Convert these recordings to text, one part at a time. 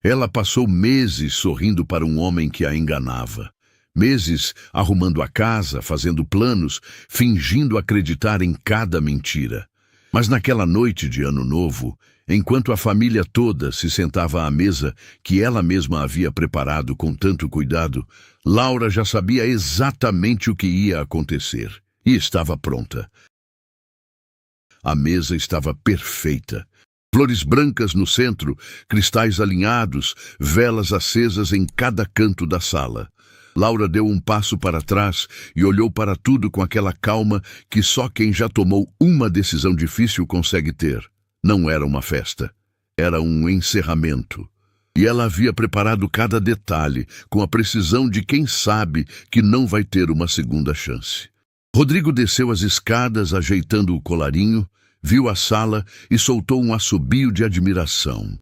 Ela passou meses sorrindo para um homem que a enganava. Meses arrumando a casa, fazendo planos, fingindo acreditar em cada mentira. Mas naquela noite de Ano Novo, enquanto a família toda se sentava à mesa que ela mesma havia preparado com tanto cuidado, Laura já sabia exatamente o que ia acontecer e estava pronta. A mesa estava perfeita. Flores brancas no centro, cristais alinhados, velas acesas em cada canto da sala. Laura deu um passo para trás e olhou para tudo com aquela calma que só quem já tomou uma decisão difícil consegue ter. Não era uma festa, era um encerramento. E ela havia preparado cada detalhe com a precisão de quem sabe que não vai ter uma segunda chance. Rodrigo desceu as escadas ajeitando o colarinho, viu a sala e soltou um assobio de admiração.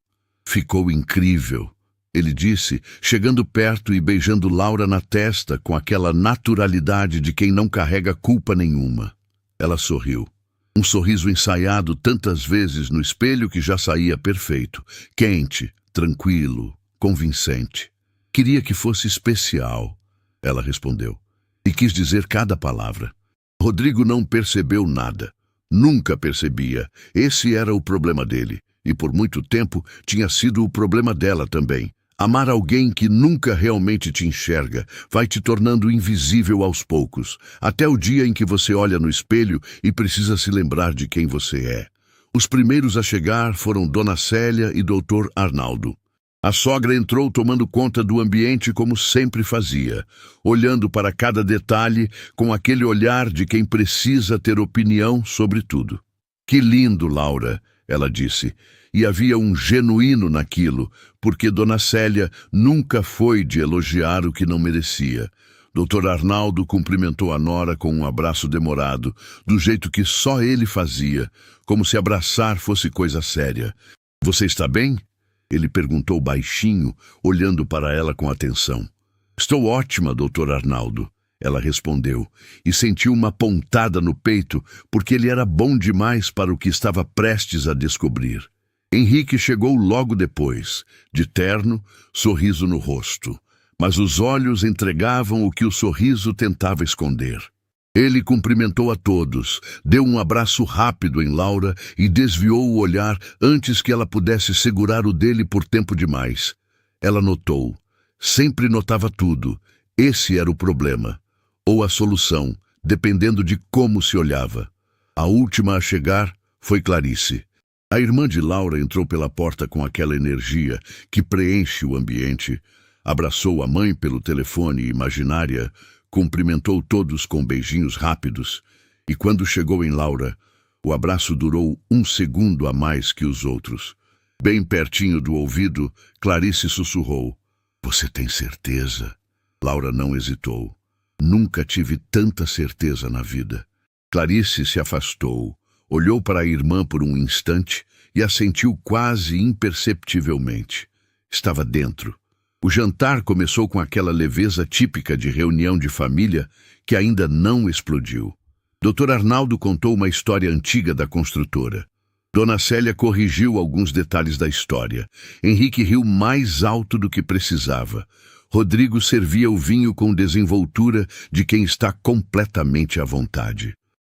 Ficou incrível, ele disse, chegando perto e beijando Laura na testa com aquela naturalidade de quem não carrega culpa nenhuma. Ela sorriu. Um sorriso ensaiado tantas vezes no espelho que já saía perfeito, quente, tranquilo, convincente. Queria que fosse especial, ela respondeu, e quis dizer cada palavra. Rodrigo não percebeu nada. Nunca percebia. Esse era o problema dele, e por muito tempo tinha sido o problema dela também. Amar alguém que nunca realmente te enxerga vai te tornando invisível aos poucos, até o dia em que você olha no espelho e precisa se lembrar de quem você é. Os primeiros a chegar foram Dona Célia e Dr. Arnaldo. A sogra entrou tomando conta do ambiente como sempre fazia, olhando para cada detalhe com aquele olhar de quem precisa ter opinião sobre tudo. Que lindo, Laura, ela disse, e havia um genuíno naquilo, porque Dona Célia nunca foi de elogiar o que não merecia. Dr. Arnaldo cumprimentou a nora com um abraço demorado, do jeito que só ele fazia, como se abraçar fosse coisa séria. Você está bem? Ele perguntou baixinho, olhando para ela com atenção. Estou ótima, Dr. Arnaldo, ela respondeu, e sentiu uma pontada no peito, porque ele era bom demais para o que estava prestes a descobrir. Henrique chegou logo depois, de terno, sorriso no rosto, mas os olhos entregavam o que o sorriso tentava esconder. Ele cumprimentou a todos, deu um abraço rápido em Laura e desviou o olhar antes que ela pudesse segurar o dele por tempo demais. Ela notou. Sempre notava tudo. Esse era o problema. Ou a solução, dependendo de como se olhava. A última a chegar foi Clarice. A irmã de Laura entrou pela porta com aquela energia que preenche o ambiente. Abraçou a mãe pelo telefone imaginária, cumprimentou todos com beijinhos rápidos, e quando chegou em Laura, o abraço durou 1 segundo a mais que os outros. Bem pertinho do ouvido, Clarice sussurrou. Você tem certeza? Laura não hesitou. Nunca tive tanta certeza na vida. Clarice se afastou, olhou para a irmã por um instante e a sentiu quase imperceptivelmente. Estava dentro. O jantar começou com aquela leveza típica de reunião de família que ainda não explodiu. Dr. Arnaldo contou uma história antiga da construtora. Dona Célia corrigiu alguns detalhes da história. Henrique riu mais alto do que precisava. Rodrigo servia o vinho com desenvoltura de quem está completamente à vontade.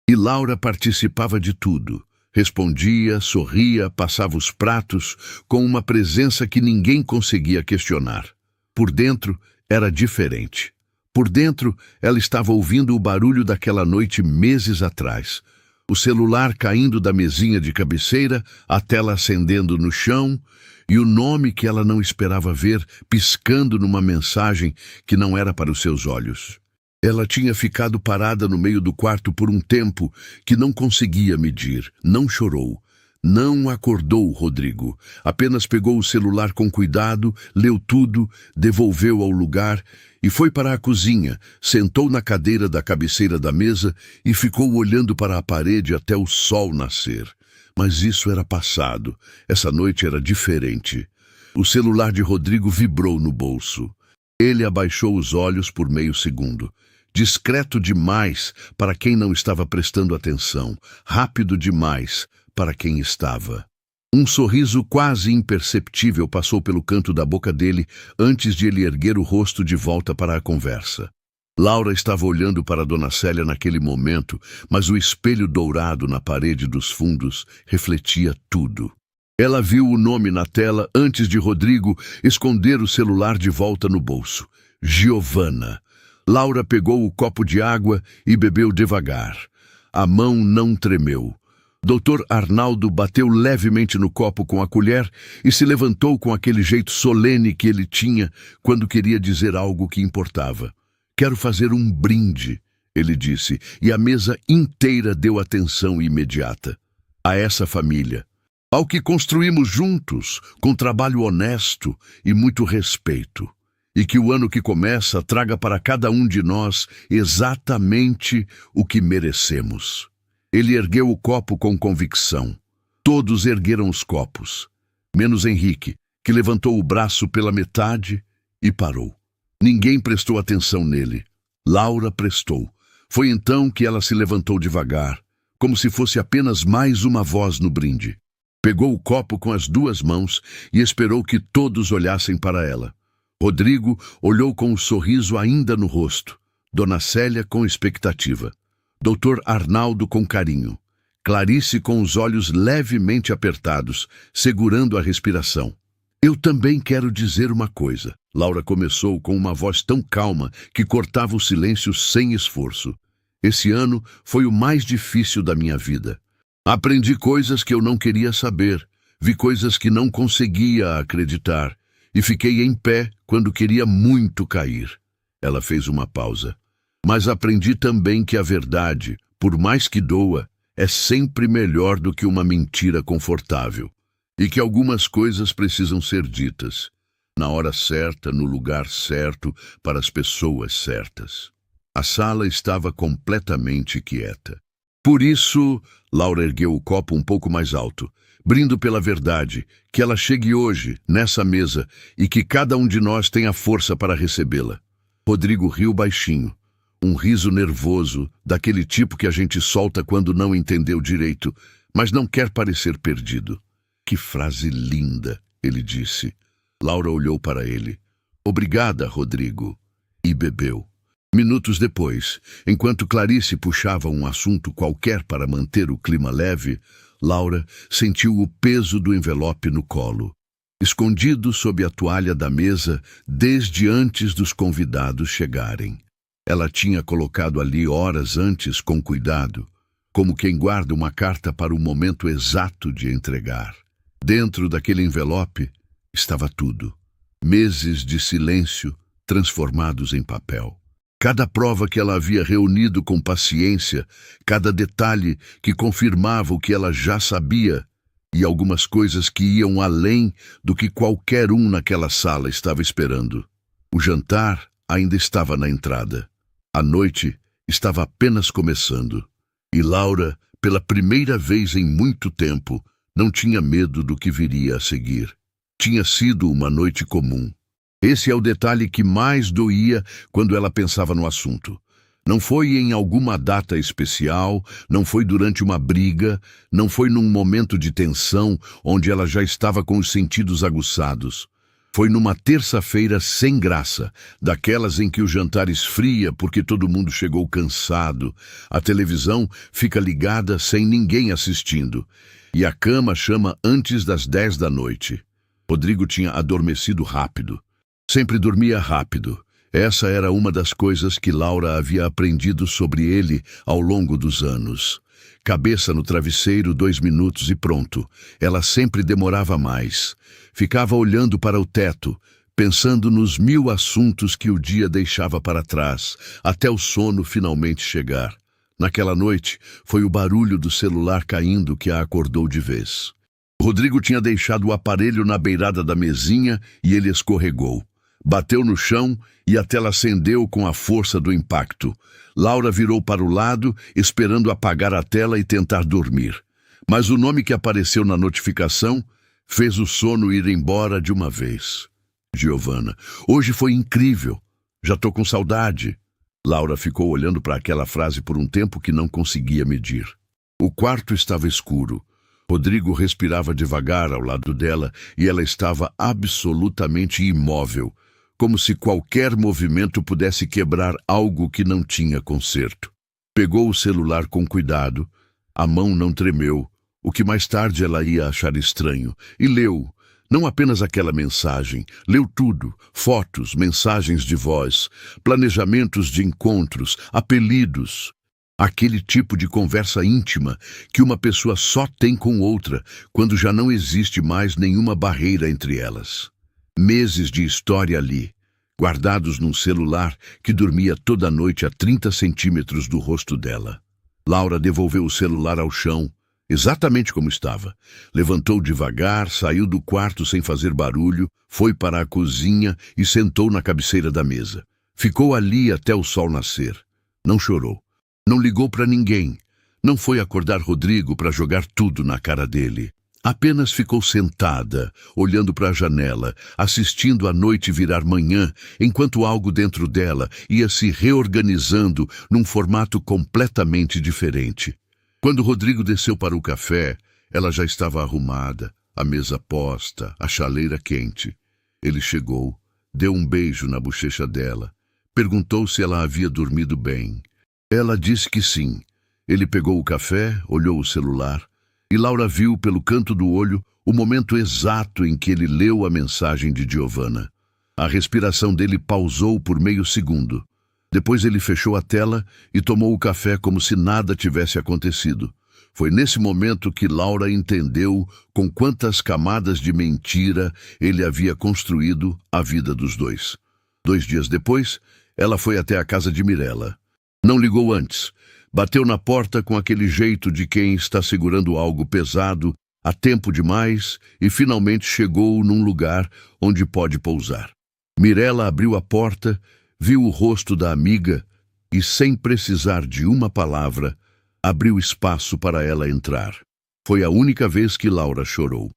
E Laura participava de tudo. Respondia, sorria, passava os pratos, com uma presença que ninguém conseguia questionar. Por dentro, era diferente. Por dentro, ela estava ouvindo o barulho daquela noite meses atrás. O celular caindo da mesinha de cabeceira, a tela acendendo no chão, e o nome que ela não esperava ver piscando numa mensagem que não era para os seus olhos. Ela tinha ficado parada no meio do quarto por um tempo que não conseguia medir. Não chorou. Não acordou Rodrigo. Apenas pegou o celular com cuidado, leu tudo, devolveu ao lugar e foi para a cozinha, sentou na cadeira da cabeceira da mesa e ficou olhando para a parede até o sol nascer. Mas isso era passado. Essa noite era diferente. O celular de Rodrigo vibrou no bolso. Ele abaixou os olhos por meio segundo. Discreto demais para quem não estava prestando atenção, rápido demais para quem estava. Um sorriso quase imperceptível passou pelo canto da boca dele antes de ele erguer o rosto de volta para a conversa. Laura estava olhando para Dona Célia naquele momento, mas o espelho dourado na parede dos fundos refletia tudo. Ela viu o nome na tela antes de Rodrigo esconder o celular de volta no bolso. Giovana. Laura pegou o copo de água e bebeu devagar. A mão não tremeu. Dr. Arnaldo bateu levemente no copo com a colher e se levantou com aquele jeito solene que ele tinha quando queria dizer algo que importava. Quero fazer um brinde, ele disse, e a mesa inteira deu atenção imediata. A essa família. Ao que construímos juntos, com trabalho honesto e muito respeito. E que o ano que começa traga para cada um de nós exatamente o que merecemos. Ele ergueu o copo com convicção. Todos ergueram os copos, menos Henrique, que levantou o braço pela metade e parou. Ninguém prestou atenção nele. Laura prestou. Foi então que ela se levantou devagar, como se fosse apenas mais uma voz no brinde. Pegou o copo com as duas mãos e esperou que todos olhassem para ela. Rodrigo olhou com um sorriso ainda no rosto. Dona Célia com expectativa. Dr. Arnaldo com carinho. Clarice com os olhos levemente apertados, segurando a respiração. Eu também quero dizer uma coisa. Laura começou com uma voz tão calma que cortava o silêncio sem esforço. Esse ano foi o mais difícil da minha vida. Aprendi coisas que eu não queria saber, vi coisas que não conseguia acreditar e fiquei em pé quando queria muito cair. Ela fez uma pausa. Mas aprendi também que a verdade, por mais que doa, é sempre melhor do que uma mentira confortável. E que algumas coisas precisam ser ditas, na hora certa, no lugar certo, para as pessoas certas. A sala estava completamente quieta. Por isso, Laura ergueu o copo um pouco mais alto. Brindo pela verdade, que ela chegue hoje, nessa mesa, e que cada um de nós tenha força para recebê-la. Rodrigo riu baixinho. Um riso nervoso, daquele tipo que a gente solta quando não entendeu direito, mas não quer parecer perdido. Que frase linda, ele disse. Laura olhou para ele. Obrigada, Rodrigo. E bebeu. Minutos depois, enquanto Clarice puxava um assunto qualquer para manter o clima leve, Laura sentiu o peso do envelope no colo, escondido sob a toalha da mesa desde antes dos convidados chegarem. Ela tinha colocado ali horas antes com cuidado, como quem guarda uma carta para o momento exato de entregar. Dentro daquele envelope estava tudo. Meses de silêncio transformados em papel. Cada prova que ela havia reunido com paciência, cada detalhe que confirmava o que ela já sabia, e algumas coisas que iam além do que qualquer um naquela sala estava esperando. O jantar ainda estava na entrada. A noite estava apenas começando. E Laura, pela primeira vez em muito tempo, não tinha medo do que viria a seguir. Tinha sido uma noite comum. Esse é o detalhe que mais doía quando ela pensava no assunto. Não foi em alguma data especial, não foi durante uma briga, não foi num momento de tensão onde ela já estava com os sentidos aguçados. Foi numa terça-feira sem graça, daquelas em que o jantar esfria porque todo mundo chegou cansado, a televisão fica ligada sem ninguém assistindo, e a cama chama antes das 10 da noite. Rodrigo tinha adormecido rápido. Sempre dormia rápido. Essa era uma das coisas que Laura havia aprendido sobre ele ao longo dos anos. Cabeça no travesseiro, 2 minutos e pronto. Ela sempre demorava mais. Ficava olhando para o teto, pensando nos 1000 assuntos que o dia deixava para trás, até o sono finalmente chegar. Naquela noite, foi o barulho do celular caindo que a acordou de vez. Rodrigo tinha deixado o aparelho na beirada da mesinha e ele escorregou. Bateu no chão e a tela acendeu com a força do impacto. Laura virou para o lado, esperando apagar a tela e tentar dormir. Mas o nome que apareceu na notificação fez o sono ir embora de uma vez. Giovana. Hoje foi incrível. Já tô com saudade. Laura ficou olhando para aquela frase por um tempo que não conseguia medir. O quarto estava escuro. Rodrigo respirava devagar ao lado dela e ela estava absolutamente imóvel, como se qualquer movimento pudesse quebrar algo que não tinha conserto. Pegou o celular com cuidado, a mão não tremeu, o que mais tarde ela ia achar estranho, e leu. Não apenas aquela mensagem, leu tudo, fotos, mensagens de voz, planejamentos de encontros, apelidos. Aquele tipo de conversa íntima que uma pessoa só tem com outra quando já não existe mais nenhuma barreira entre elas. Meses de história ali, guardados num celular que dormia toda noite a 30 centímetros do rosto dela. Laura devolveu o celular ao chão, exatamente como estava. Levantou devagar, saiu do quarto sem fazer barulho, foi para a cozinha e sentou na cabeceira da mesa. Ficou ali até o sol nascer. Não chorou. Não ligou para ninguém. Não foi acordar Rodrigo para jogar tudo na cara dele. Apenas ficou sentada, olhando para a janela, assistindo a noite virar manhã, enquanto algo dentro dela ia se reorganizando num formato completamente diferente. Quando Rodrigo desceu para o café, ela já estava arrumada, a mesa posta, a chaleira quente. Ele chegou, deu um beijo na bochecha dela, perguntou se ela havia dormido bem. Ela disse que sim. Ele pegou o café, olhou o celular, e Laura viu pelo canto do olho o momento exato em que ele leu a mensagem de Giovanna. A respiração dele pausou por meio segundo. Depois ele fechou a tela e tomou o café como se nada tivesse acontecido. Foi nesse momento que Laura entendeu com quantas camadas de mentira ele havia construído a vida dos dois. 2 dias depois, ela foi até a casa de Mirella. Não ligou antes. Bateu na porta com aquele jeito de quem está segurando algo pesado há tempo demais e finalmente chegou num lugar onde pode pousar. Mirella abriu a porta, viu o rosto da amiga e, sem precisar de uma palavra, abriu espaço para ela entrar. Foi a única vez que Laura chorou.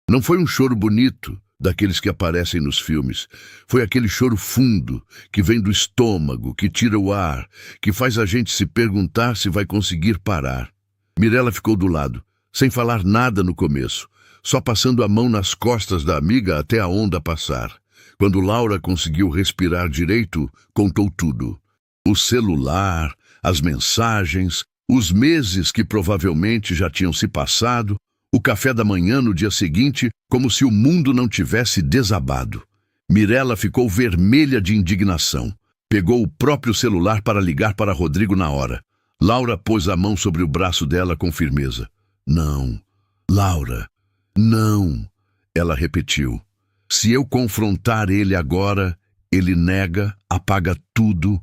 Não foi um choro bonito, daqueles que aparecem nos filmes. Foi aquele choro fundo, que vem do estômago, que tira o ar, que faz a gente se perguntar se vai conseguir parar. Mirella ficou do lado, sem falar nada no começo, só passando a mão nas costas da amiga até a onda passar. Quando Laura conseguiu respirar direito, contou tudo. O celular, as mensagens, os meses que provavelmente já tinham se passado, o café da manhã no dia seguinte, como se o mundo não tivesse desabado. Mirella ficou vermelha de indignação. Pegou o próprio celular para ligar para Rodrigo na hora. Laura pôs a mão sobre o braço dela com firmeza. Não, Laura, não, ela repetiu. Se eu confrontar ele agora, ele nega, apaga tudo,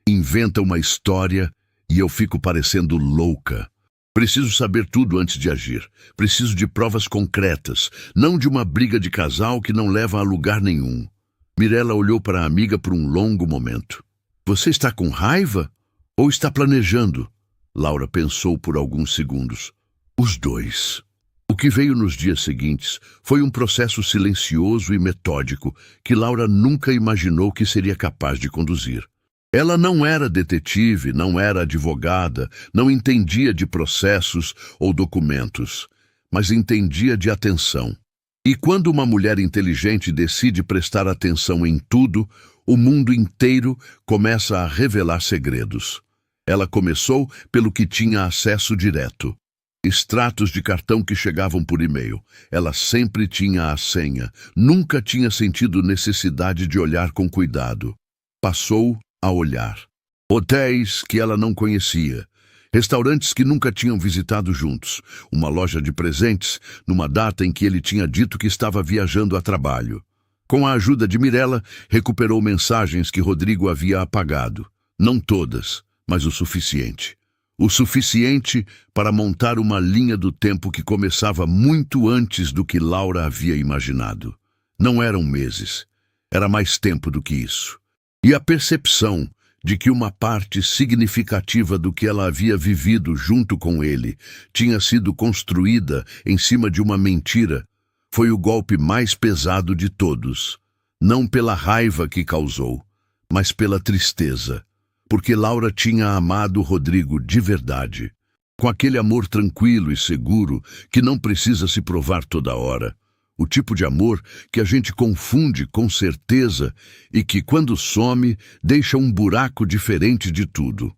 inventa uma história e eu fico parecendo louca. Preciso saber tudo antes de agir. Preciso de provas concretas, não de uma briga de casal que não leva a lugar nenhum. Mirella olhou para a amiga por um longo momento. Você está com raiva ou está planejando? Laura pensou por alguns segundos. Os dois. O que veio nos dias seguintes foi um processo silencioso e metódico que Laura nunca imaginou que seria capaz de conduzir. Ela não era detetive, não era advogada, não entendia de processos ou documentos, mas entendia de atenção. E quando uma mulher inteligente decide prestar atenção em tudo, o mundo inteiro começa a revelar segredos. Ela começou pelo que tinha acesso direto. Extratos de cartão que chegavam por e-mail. Ela sempre tinha a senha, nunca tinha sentido necessidade de olhar com cuidado. Passou a olhar. Hotéis que ela não conhecia, restaurantes que nunca tinham visitado juntos, uma loja de presentes numa data em que ele tinha dito que estava viajando a trabalho. Com a ajuda de Mirella, recuperou mensagens que Rodrigo havia apagado. Não todas, mas o suficiente. O suficiente para montar uma linha do tempo que começava muito antes do que Laura havia imaginado. Não eram meses, era mais tempo do que isso. E a percepção de que uma parte significativa do que ela havia vivido junto com ele tinha sido construída em cima de uma mentira foi o golpe mais pesado de todos. Não pela raiva que causou, mas pela tristeza, porque Laura tinha amado Rodrigo de verdade. com aquele amor tranquilo e seguro que não precisa se provar toda hora. O tipo de amor que a gente confunde com certeza e que, quando some, deixa um buraco diferente de tudo.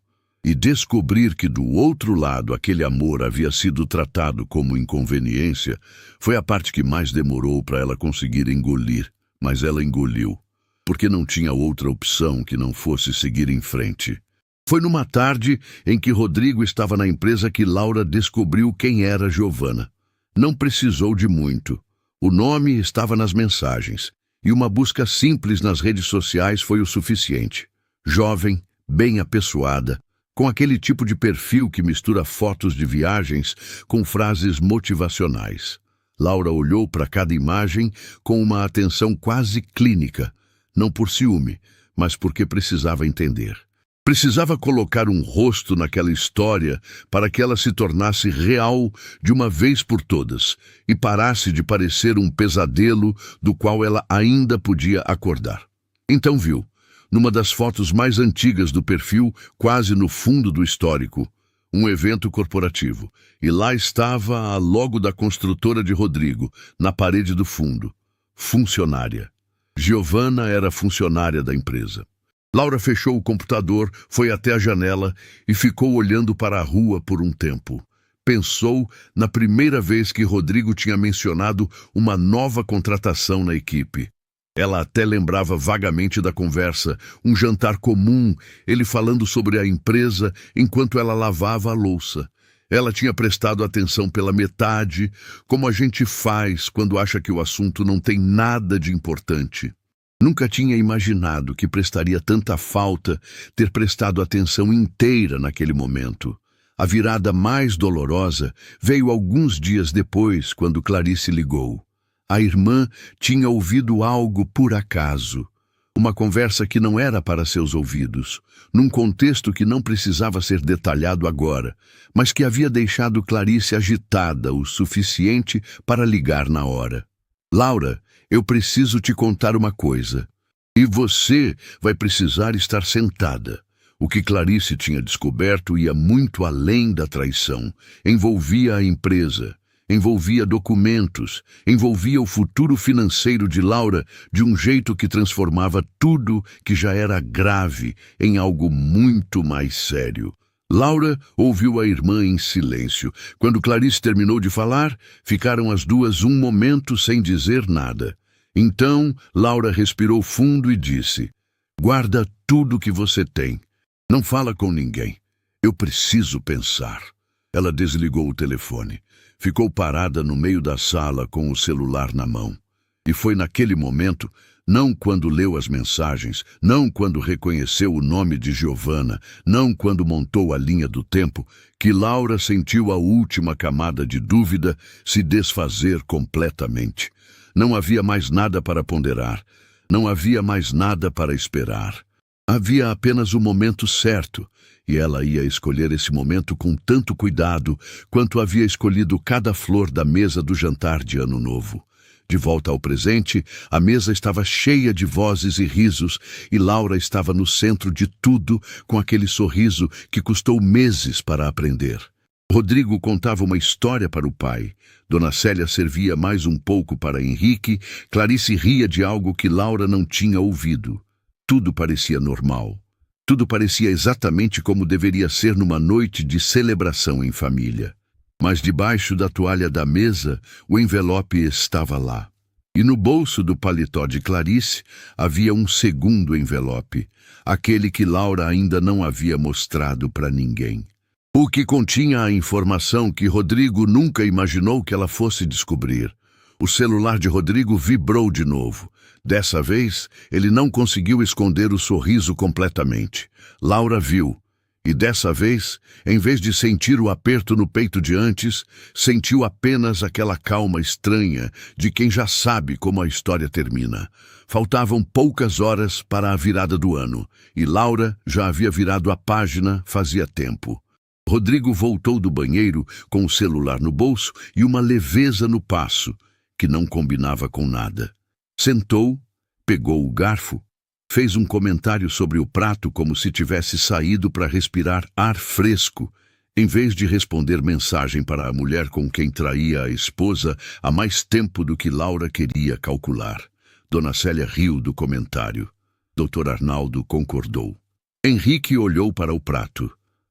E descobrir que do outro lado aquele amor havia sido tratado como inconveniência foi a parte que mais demorou para ela conseguir engolir, mas ela engoliu, porque não tinha outra opção que não fosse seguir em frente. Foi numa tarde em que Rodrigo estava na empresa que Laura descobriu quem era Giovanna. Não precisou de muito. O nome estava nas mensagens, e uma busca simples nas redes sociais foi o suficiente. Jovem, bem apessoada, com aquele tipo de perfil que mistura fotos de viagens com frases motivacionais. Laura olhou para cada imagem com uma atenção quase clínica, não por ciúme, mas porque precisava entender. Precisava colocar um rosto naquela história para que ela se tornasse real de uma vez por todas e parasse de parecer um pesadelo do qual ela ainda podia acordar. Então viu, numa das fotos mais antigas do perfil, quase no fundo do histórico, um evento corporativo, e lá estava a logo da construtora de Rodrigo, na parede do fundo. Funcionária. Giovanna era funcionária da empresa. Laura fechou o computador, foi até a janela e ficou olhando para a rua por um tempo. Pensou na primeira vez que Rodrigo tinha mencionado uma nova contratação na equipe. Ela até lembrava vagamente da conversa, um jantar comum, ele falando sobre a empresa enquanto ela lavava a louça. Ela tinha prestado atenção pela metade, como a gente faz quando acha que o assunto não tem nada de importante. Nunca tinha imaginado que prestaria tanta falta ter prestado atenção inteira naquele momento. A virada mais dolorosa veio alguns dias depois, quando Clarice ligou. A irmã tinha ouvido algo por acaso. Uma conversa que não era para seus ouvidos, num contexto que não precisava ser detalhado agora, mas que havia deixado Clarice agitada o suficiente para ligar na hora. Laura, eu preciso te contar uma coisa. E você vai precisar estar sentada. O que Clarice tinha descoberto ia muito além da traição. Envolvia a empresa, envolvia documentos, envolvia o futuro financeiro de Laura de um jeito que transformava tudo que já era grave em algo muito mais sério. Laura ouviu a irmã em silêncio. Quando Clarice terminou de falar, ficaram as duas um momento sem dizer nada. Então, Laura respirou fundo e disse: guarda tudo que você tem. Não fala com ninguém. Eu preciso pensar. Ela desligou o telefone. Ficou parada no meio da sala com o celular na mão. E foi naquele momento, não quando leu as mensagens, não quando reconheceu o nome de Giovanna, não quando montou a linha do tempo, que Laura sentiu a última camada de dúvida se desfazer completamente. Não havia mais nada para ponderar, não havia mais nada para esperar. Havia apenas o momento certo, e ela ia escolher esse momento com tanto cuidado quanto havia escolhido cada flor da mesa do jantar de Ano Novo. De volta ao presente, a mesa estava cheia de vozes e risos, e Laura estava no centro de tudo com aquele sorriso que custou meses para aprender. Rodrigo contava uma história para o pai. Dona Célia servia mais um pouco para Henrique. Clarice ria de algo que Laura não tinha ouvido. Tudo parecia normal. Tudo parecia exatamente como deveria ser numa noite de celebração em família. Mas debaixo da toalha da mesa, o envelope estava lá. E no bolso do paletó de Clarice havia um segundo envelope, aquele que Laura ainda não havia mostrado para ninguém. O que continha a informação que Rodrigo nunca imaginou que ela fosse descobrir. O celular de Rodrigo vibrou de novo. Dessa vez, ele não conseguiu esconder o sorriso completamente. Laura viu. E dessa vez, em vez de sentir o aperto no peito de antes, sentiu apenas aquela calma estranha de quem já sabe como a história termina. Faltavam poucas horas para a virada do ano, e Laura já havia virado a página fazia tempo. Rodrigo voltou do banheiro com o celular no bolso e uma leveza no passo, que não combinava com nada. Sentou, pegou o garfo, fez um comentário sobre o prato como se tivesse saído para respirar ar fresco. Em vez de responder mensagem para a mulher com quem traía a esposa há mais tempo do que Laura queria calcular. Dona Célia riu do comentário. Dr. Arnaldo concordou. Henrique olhou para o prato.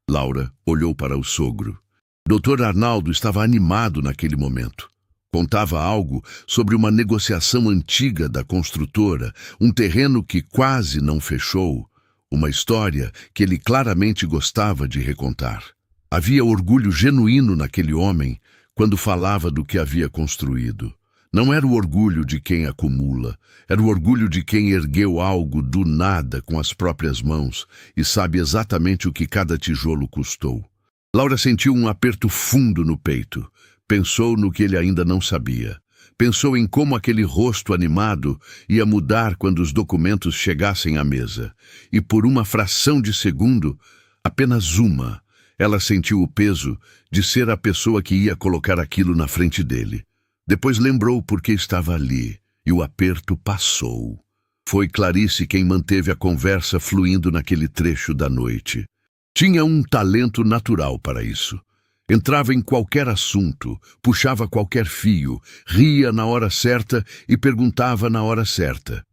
Laura olhou para o sogro. Dr. Arnaldo estava animado naquele momento. Contava algo sobre uma negociação antiga da construtora, um terreno que quase não fechou, uma história que ele claramente gostava de recontar. Havia orgulho genuíno naquele homem quando falava do que havia construído. Não era o orgulho de quem acumula, era o orgulho de quem ergueu algo do nada com as próprias mãos e sabe exatamente o que cada tijolo custou. Laura sentiu um aperto fundo no peito. Pensou no que ele ainda não sabia. Pensou em como aquele rosto animado ia mudar quando os documentos chegassem à mesa. E por uma fração de segundo, apenas uma, ela sentiu o peso de ser a pessoa que ia colocar aquilo na frente dele. Depois lembrou por que estava ali, e o aperto passou. Foi Clarice quem manteve a conversa fluindo naquele trecho da noite. Tinha um talento natural para isso. Entrava em qualquer assunto, puxava qualquer fio, ria na hora certa e perguntava na hora certa.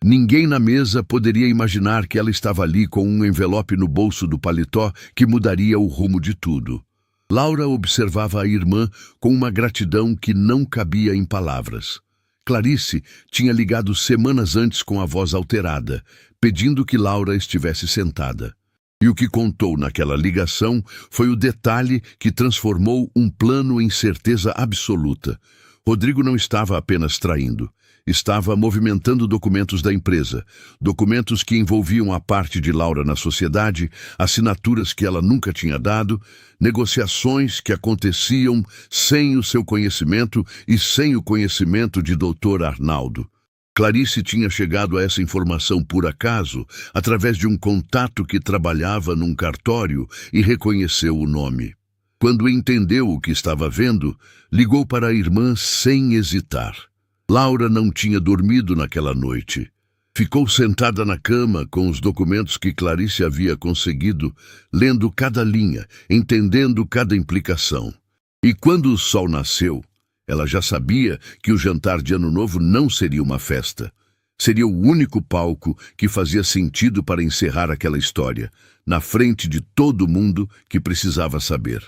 Ninguém na mesa poderia imaginar que ela estava ali com um envelope no bolso do paletó que mudaria o rumo de tudo. Laura observava a irmã com uma gratidão que não cabia em palavras. Clarice tinha ligado semanas antes com a voz alterada, pedindo que Laura estivesse sentada. E o que contou naquela ligação foi o detalhe que transformou um plano em certeza absoluta. Rodrigo não estava apenas traindo. Estava movimentando documentos da empresa, documentos que envolviam a parte de Laura na sociedade, assinaturas que ela nunca tinha dado, negociações que aconteciam sem o seu conhecimento e sem o conhecimento de Dr. Arnaldo. Clarice tinha chegado a essa informação por acaso, através de um contato que trabalhava num cartório e reconheceu o nome. Quando entendeu o que estava vendo, ligou para a irmã sem hesitar. Laura não tinha dormido naquela noite. Ficou sentada na cama com os documentos que Clarice havia conseguido, lendo cada linha, entendendo cada implicação. E quando o sol nasceu, ela já sabia que o jantar de Ano Novo não seria uma festa. Seria o único palco que fazia sentido para encerrar aquela história, na frente de todo mundo que precisava saber.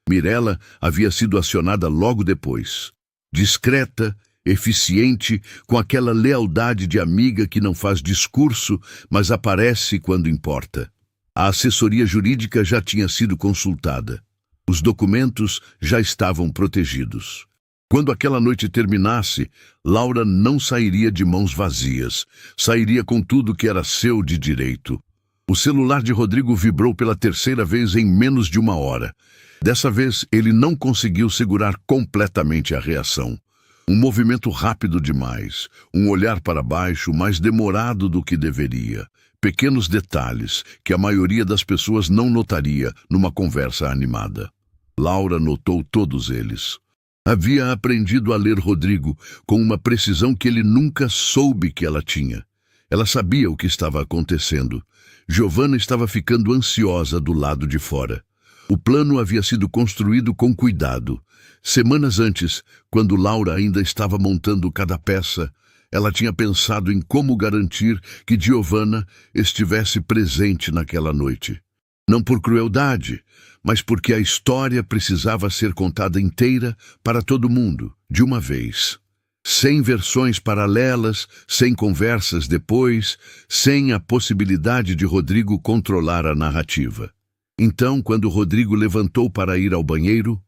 Mirella havia sido acionada logo depois. Discreta, eficiente, com aquela lealdade de amiga que não faz discurso, mas aparece quando importa. A assessoria jurídica já tinha sido consultada. Os documentos já estavam protegidos. Quando aquela noite terminasse, Laura não sairia de mãos vazias. Sairia com tudo que era seu de direito. O celular de Rodrigo vibrou pela terceira vez em menos de uma hora. Dessa vez, ele não conseguiu segurar completamente a reação. Um movimento rápido demais, um olhar para baixo mais demorado do que deveria. Pequenos detalhes que a maioria das pessoas não notaria numa conversa animada. Laura notou todos eles. Havia aprendido a ler Rodrigo com uma precisão que ele nunca soube que ela tinha. Ela sabia o que estava acontecendo. Giovanna estava ficando ansiosa do lado de fora. O plano havia sido construído com cuidado. Semanas antes, quando Laura ainda estava montando cada peça, ela tinha pensado em como garantir que Giovanna estivesse presente naquela noite. Não por crueldade, mas porque a história precisava ser contada inteira para todo mundo, de uma vez. Sem versões paralelas, sem conversas depois, sem a possibilidade de Rodrigo controlar a narrativa. Então, quando Rodrigo levantou para ir ao banheiro,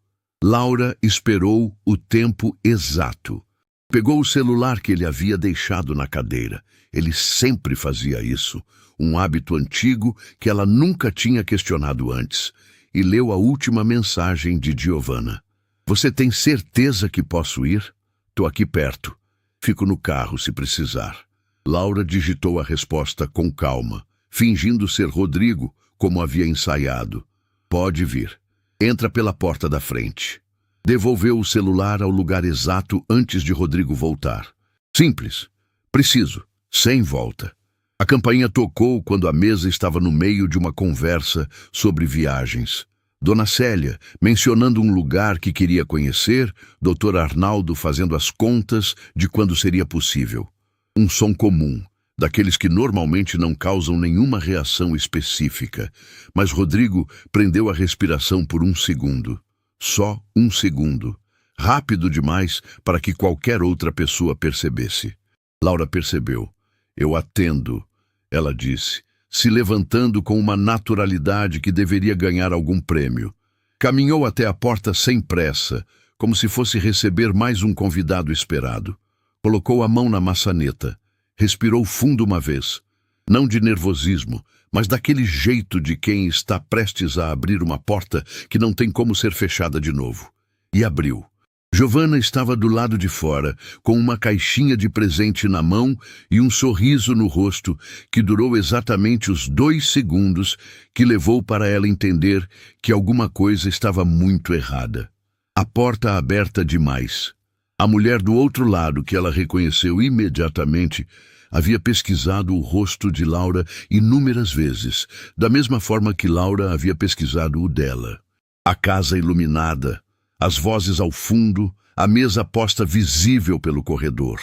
Laura esperou o tempo exato. Pegou o celular que ele havia deixado na cadeira. Ele sempre fazia isso, um hábito antigo que ela nunca tinha questionado antes, e leu a última mensagem de Giovanna. Você tem certeza que posso ir? Tô aqui perto. Fico no carro se precisar. Laura digitou a resposta com calma, fingindo ser Rodrigo, como havia ensaiado. Pode vir. Entra pela porta da frente. Devolveu o celular ao lugar exato antes de Rodrigo voltar. Simples. Preciso. Sem volta. A campainha tocou quando a mesa estava no meio de uma conversa sobre viagens. Dona Célia, mencionando um lugar que queria conhecer, Dr. Arnaldo fazendo as contas de quando seria possível. Um som comum, daqueles que normalmente não causam nenhuma reação específica, mas Rodrigo prendeu a respiração por um segundo. Só um segundo. Rápido demais para que qualquer outra pessoa percebesse. Laura percebeu. Eu atendo, ela disse, se levantando com uma naturalidade que deveria ganhar algum prêmio. Caminhou até a porta sem pressa, como se fosse receber mais um convidado esperado. Colocou a mão na maçaneta. Respirou fundo uma vez. Não de nervosismo, mas daquele jeito de quem está prestes a abrir uma porta que não tem como ser fechada de novo. E abriu. Giovanna estava do lado de fora, com uma caixinha de presente na mão e um sorriso no rosto que durou exatamente os 2 segundos que levou para ela entender que alguma coisa estava muito errada. A porta aberta demais. A mulher do outro lado, que ela reconheceu imediatamente, havia pesquisado o rosto de Laura inúmeras vezes, da mesma forma que Laura havia pesquisado o dela. A casa iluminada, as vozes ao fundo, a mesa posta visível pelo corredor.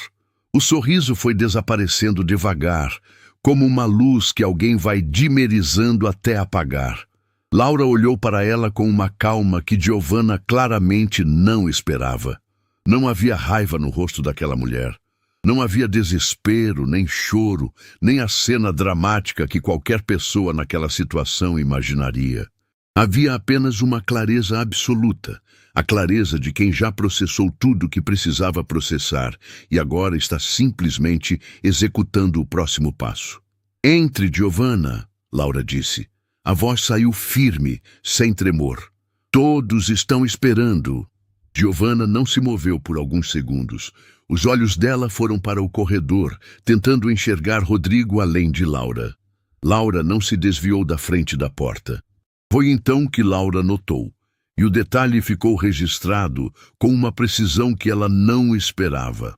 O sorriso foi desaparecendo devagar, como uma luz que alguém vai dimerizando até apagar. Laura olhou para ela com uma calma que Giovanna claramente não esperava. Não havia raiva no rosto daquela mulher. Não havia desespero, nem choro, nem a cena dramática que qualquer pessoa naquela situação imaginaria. Havia apenas uma clareza absoluta, a clareza de quem já processou tudo que precisava processar e agora está simplesmente executando o próximo passo. Entre, Giovanna, Laura disse. A voz saiu firme, sem tremor. Todos estão esperando. Giovanna não se moveu por alguns segundos. Os olhos dela foram para o corredor, tentando enxergar Rodrigo além de Laura. Laura não se desviou da frente da porta. Foi então que Laura notou, e o detalhe ficou registrado com uma precisão que ela não esperava.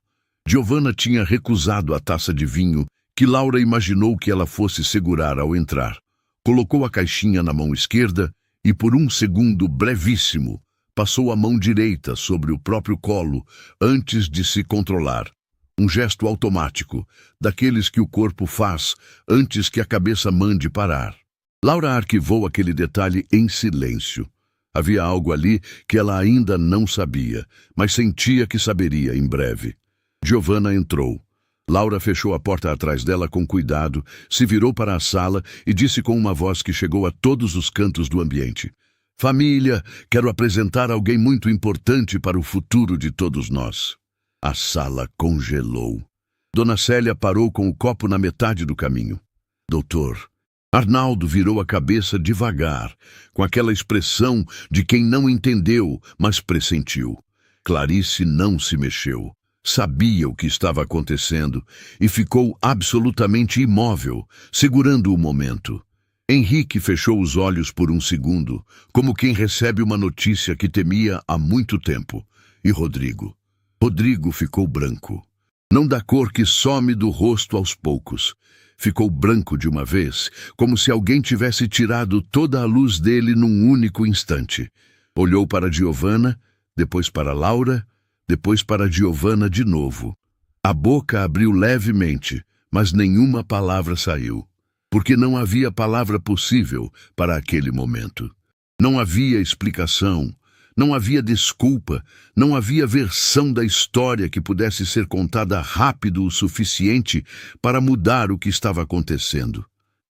Giovanna tinha recusado a taça de vinho que Laura imaginou que ela fosse segurar ao entrar. Colocou a caixinha na mão esquerda e, por um segundo brevíssimo, passou a mão direita sobre o próprio colo antes de se controlar. Um gesto automático, daqueles que o corpo faz antes que a cabeça mande parar. Laura arquivou aquele detalhe em silêncio. Havia algo ali que ela ainda não sabia, mas sentia que saberia em breve. Giovanna entrou. Laura fechou a porta atrás dela com cuidado, se virou para a sala e disse com uma voz que chegou a todos os cantos do ambiente. Família, quero apresentar alguém muito importante para o futuro de todos nós. A sala congelou. Dona Célia parou com o copo na metade do caminho. Doutor, Arnaldo virou a cabeça devagar, com aquela expressão de quem não entendeu, mas pressentiu. Clarice não se mexeu. Sabia o que estava acontecendo e ficou absolutamente imóvel, segurando o momento. Henrique fechou os olhos por um segundo, como quem recebe uma notícia que temia há muito tempo. E Rodrigo? Rodrigo ficou branco. Não da cor que some do rosto aos poucos. Ficou branco de uma vez, como se alguém tivesse tirado toda a luz dele num único instante. Olhou para Giovanna, depois para Laura, depois para Giovanna de novo. A boca abriu levemente, mas nenhuma palavra saiu. Porque não havia palavra possível para aquele momento. Não havia explicação, não havia desculpa, não havia versão da história que pudesse ser contada rápido o suficiente para mudar o que estava acontecendo.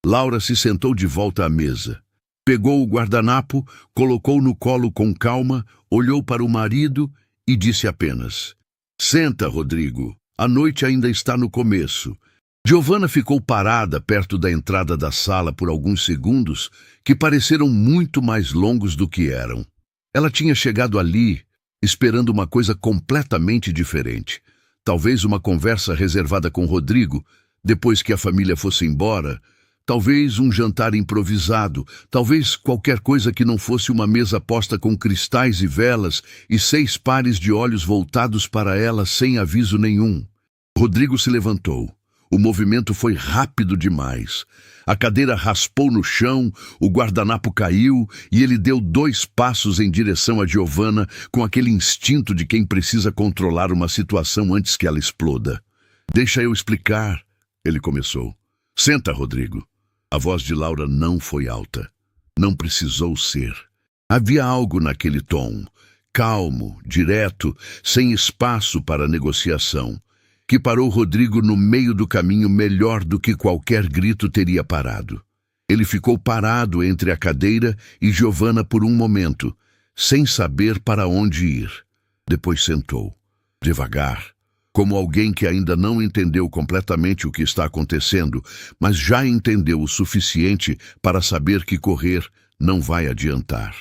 Laura se sentou de volta à mesa. Pegou o guardanapo, colocou no colo com calma, olhou para o marido e disse apenas: "Senta, Rodrigo, a noite ainda está no começo." Giovanna ficou parada perto da entrada da sala por alguns segundos que pareceram muito mais longos do que eram. Ela tinha chegado ali esperando uma coisa completamente diferente. Talvez uma conversa reservada com Rodrigo, depois que a família fosse embora. Talvez um jantar improvisado. Talvez qualquer coisa que não fosse uma mesa posta com cristais e velas e 6 pares de olhos voltados para ela sem aviso nenhum. Rodrigo se levantou. O movimento foi rápido demais. A cadeira raspou no chão, o guardanapo caiu e ele deu 2 passos em direção a Giovanna com aquele instinto de quem precisa controlar uma situação antes que ela exploda. "Deixa eu explicar", ele começou. "Senta, Rodrigo." A voz de Laura não foi alta. Não precisou ser. Havia algo naquele tom, calmo, direto, sem espaço para negociação, que parou Rodrigo no meio do caminho melhor do que qualquer grito teria parado. Ele ficou parado entre a cadeira e Giovanna por um momento, sem saber para onde ir. Depois sentou, devagar, como alguém que ainda não entendeu completamente o que está acontecendo, mas já entendeu o suficiente para saber que correr não vai adiantar.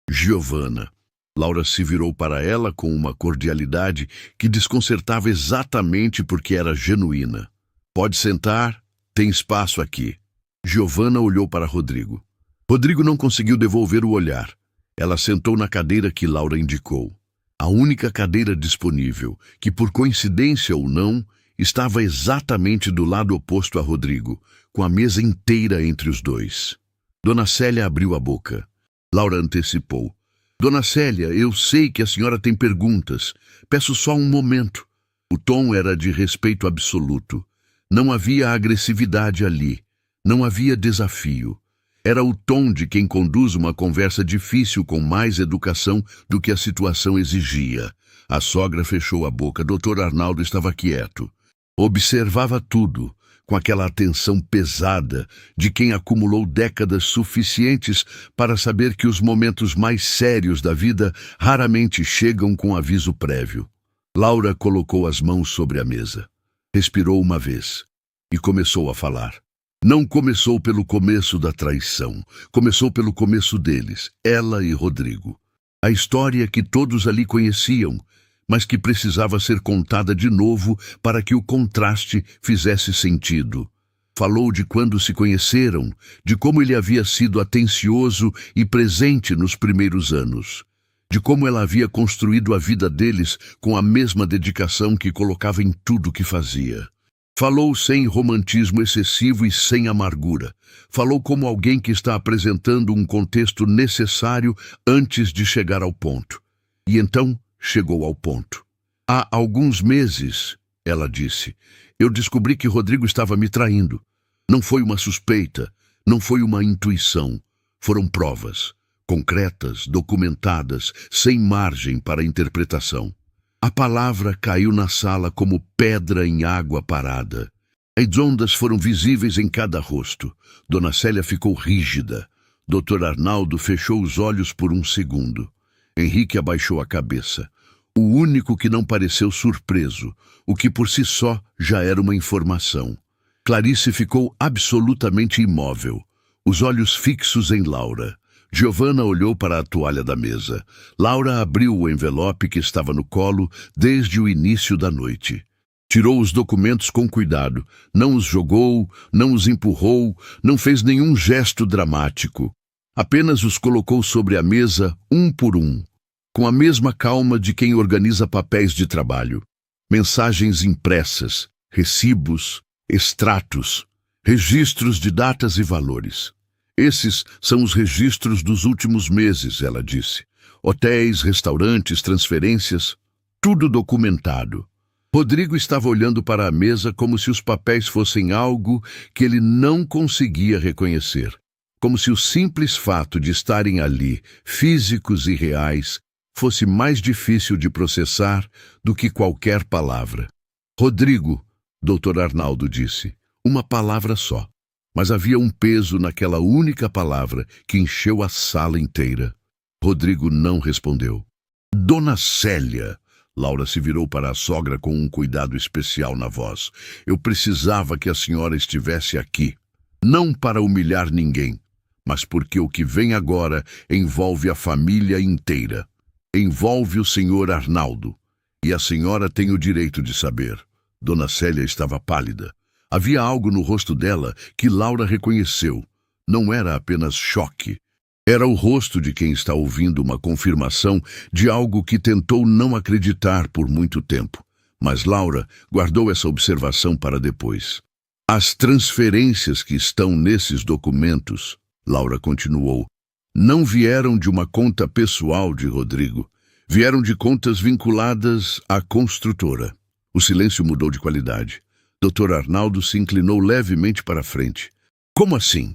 "Giovanna." Laura se virou para ela com uma cordialidade que desconcertava exatamente porque era genuína. "Pode sentar, tem espaço aqui." Giovanna olhou para Rodrigo. Rodrigo não conseguiu devolver o olhar. Ela sentou na cadeira que Laura indicou. A única cadeira disponível, que por coincidência ou não, estava exatamente do lado oposto a Rodrigo, com a mesa inteira entre os dois. Dona Célia abriu a boca. Laura antecipou. "Dona Célia, eu sei que a senhora tem perguntas. Peço só um momento." O tom era de respeito absoluto. Não havia agressividade ali. Não havia desafio. Era o tom de quem conduz uma conversa difícil com mais educação do que a situação exigia. A sogra fechou a boca. Dr. Arnaldo estava quieto. Observava tudo, com aquela atenção pesada de quem acumulou décadas suficientes para saber que os momentos mais sérios da vida raramente chegam com aviso prévio. Laura colocou as mãos sobre a mesa, respirou uma vez e começou a falar. Não começou pelo começo da traição, começou pelo começo deles, ela e Rodrigo. A história que todos ali conheciam, mas que precisava ser contada de novo para que o contraste fizesse sentido. Falou de quando se conheceram, de como ele havia sido atencioso e presente nos primeiros anos, de como ela havia construído a vida deles com a mesma dedicação que colocava em tudo que fazia. Falou sem romantismo excessivo e sem amargura. Falou como alguém que está apresentando um contexto necessário antes de chegar ao ponto. E então chegou ao ponto. "Há alguns meses", ela disse, "eu descobri que Rodrigo estava me traindo. Não foi uma suspeita, não foi uma intuição. Foram provas, concretas, documentadas, sem margem para interpretação." A palavra caiu na sala como pedra em água parada. As ondas foram visíveis em cada rosto. Dona Célia ficou rígida. Dr. Arnaldo fechou os olhos por um segundo. Henrique abaixou a cabeça. O único que não pareceu surpreso, o que por si só já era uma informação. Clarice ficou absolutamente imóvel, os olhos fixos em Laura. Giovanna olhou para a toalha da mesa. Laura abriu o envelope que estava no colo desde o início da noite. Tirou os documentos com cuidado, não os jogou, não os empurrou, não fez nenhum gesto dramático. Apenas os colocou sobre a mesa, um por um, com a mesma calma de quem organiza papéis de trabalho. Mensagens impressas, recibos, extratos, registros de datas e valores. "Esses são os registros dos últimos meses", ela disse. "Hotéis, restaurantes, transferências, tudo documentado." Rodrigo estava olhando para a mesa como se os papéis fossem algo que ele não conseguia reconhecer. Como se o simples fato de estarem ali, físicos e reais, fosse mais difícil de processar do que qualquer palavra. "Rodrigo", Dr. Arnaldo disse, uma palavra só. Mas havia um peso naquela única palavra que encheu a sala inteira. Rodrigo não respondeu. "Dona Célia", Laura se virou para a sogra com um cuidado especial na voz. "Eu precisava que a senhora estivesse aqui. Não para humilhar ninguém, mas porque o que vem agora envolve a família inteira. Envolve o senhor Arnaldo. E a senhora tem o direito de saber." Dona Célia estava pálida. Havia algo no rosto dela que Laura reconheceu. Não era apenas choque. Era o rosto de quem está ouvindo uma confirmação de algo que tentou não acreditar por muito tempo. Mas Laura guardou essa observação para depois. As transferências que estão nesses documentos, Laura continuou, não vieram de uma conta pessoal de Rodrigo. Vieram de contas vinculadas à construtora. O silêncio mudou de qualidade. Dr. Arnaldo se inclinou levemente para a frente. Como assim?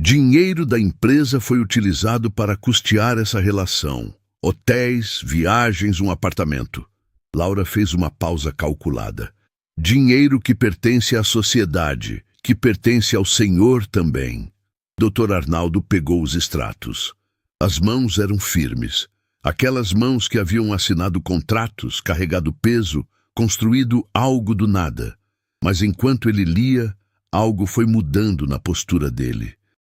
Dinheiro da empresa foi utilizado para custear essa relação. Hotéis, viagens, um apartamento. Laura fez uma pausa calculada. Dinheiro que pertence à sociedade, que pertence ao senhor também. Dr. Arnaldo pegou os extratos. As mãos eram firmes. Aquelas mãos que haviam assinado contratos, carregado peso, construído algo do nada. Mas enquanto ele lia, algo foi mudando na postura dele.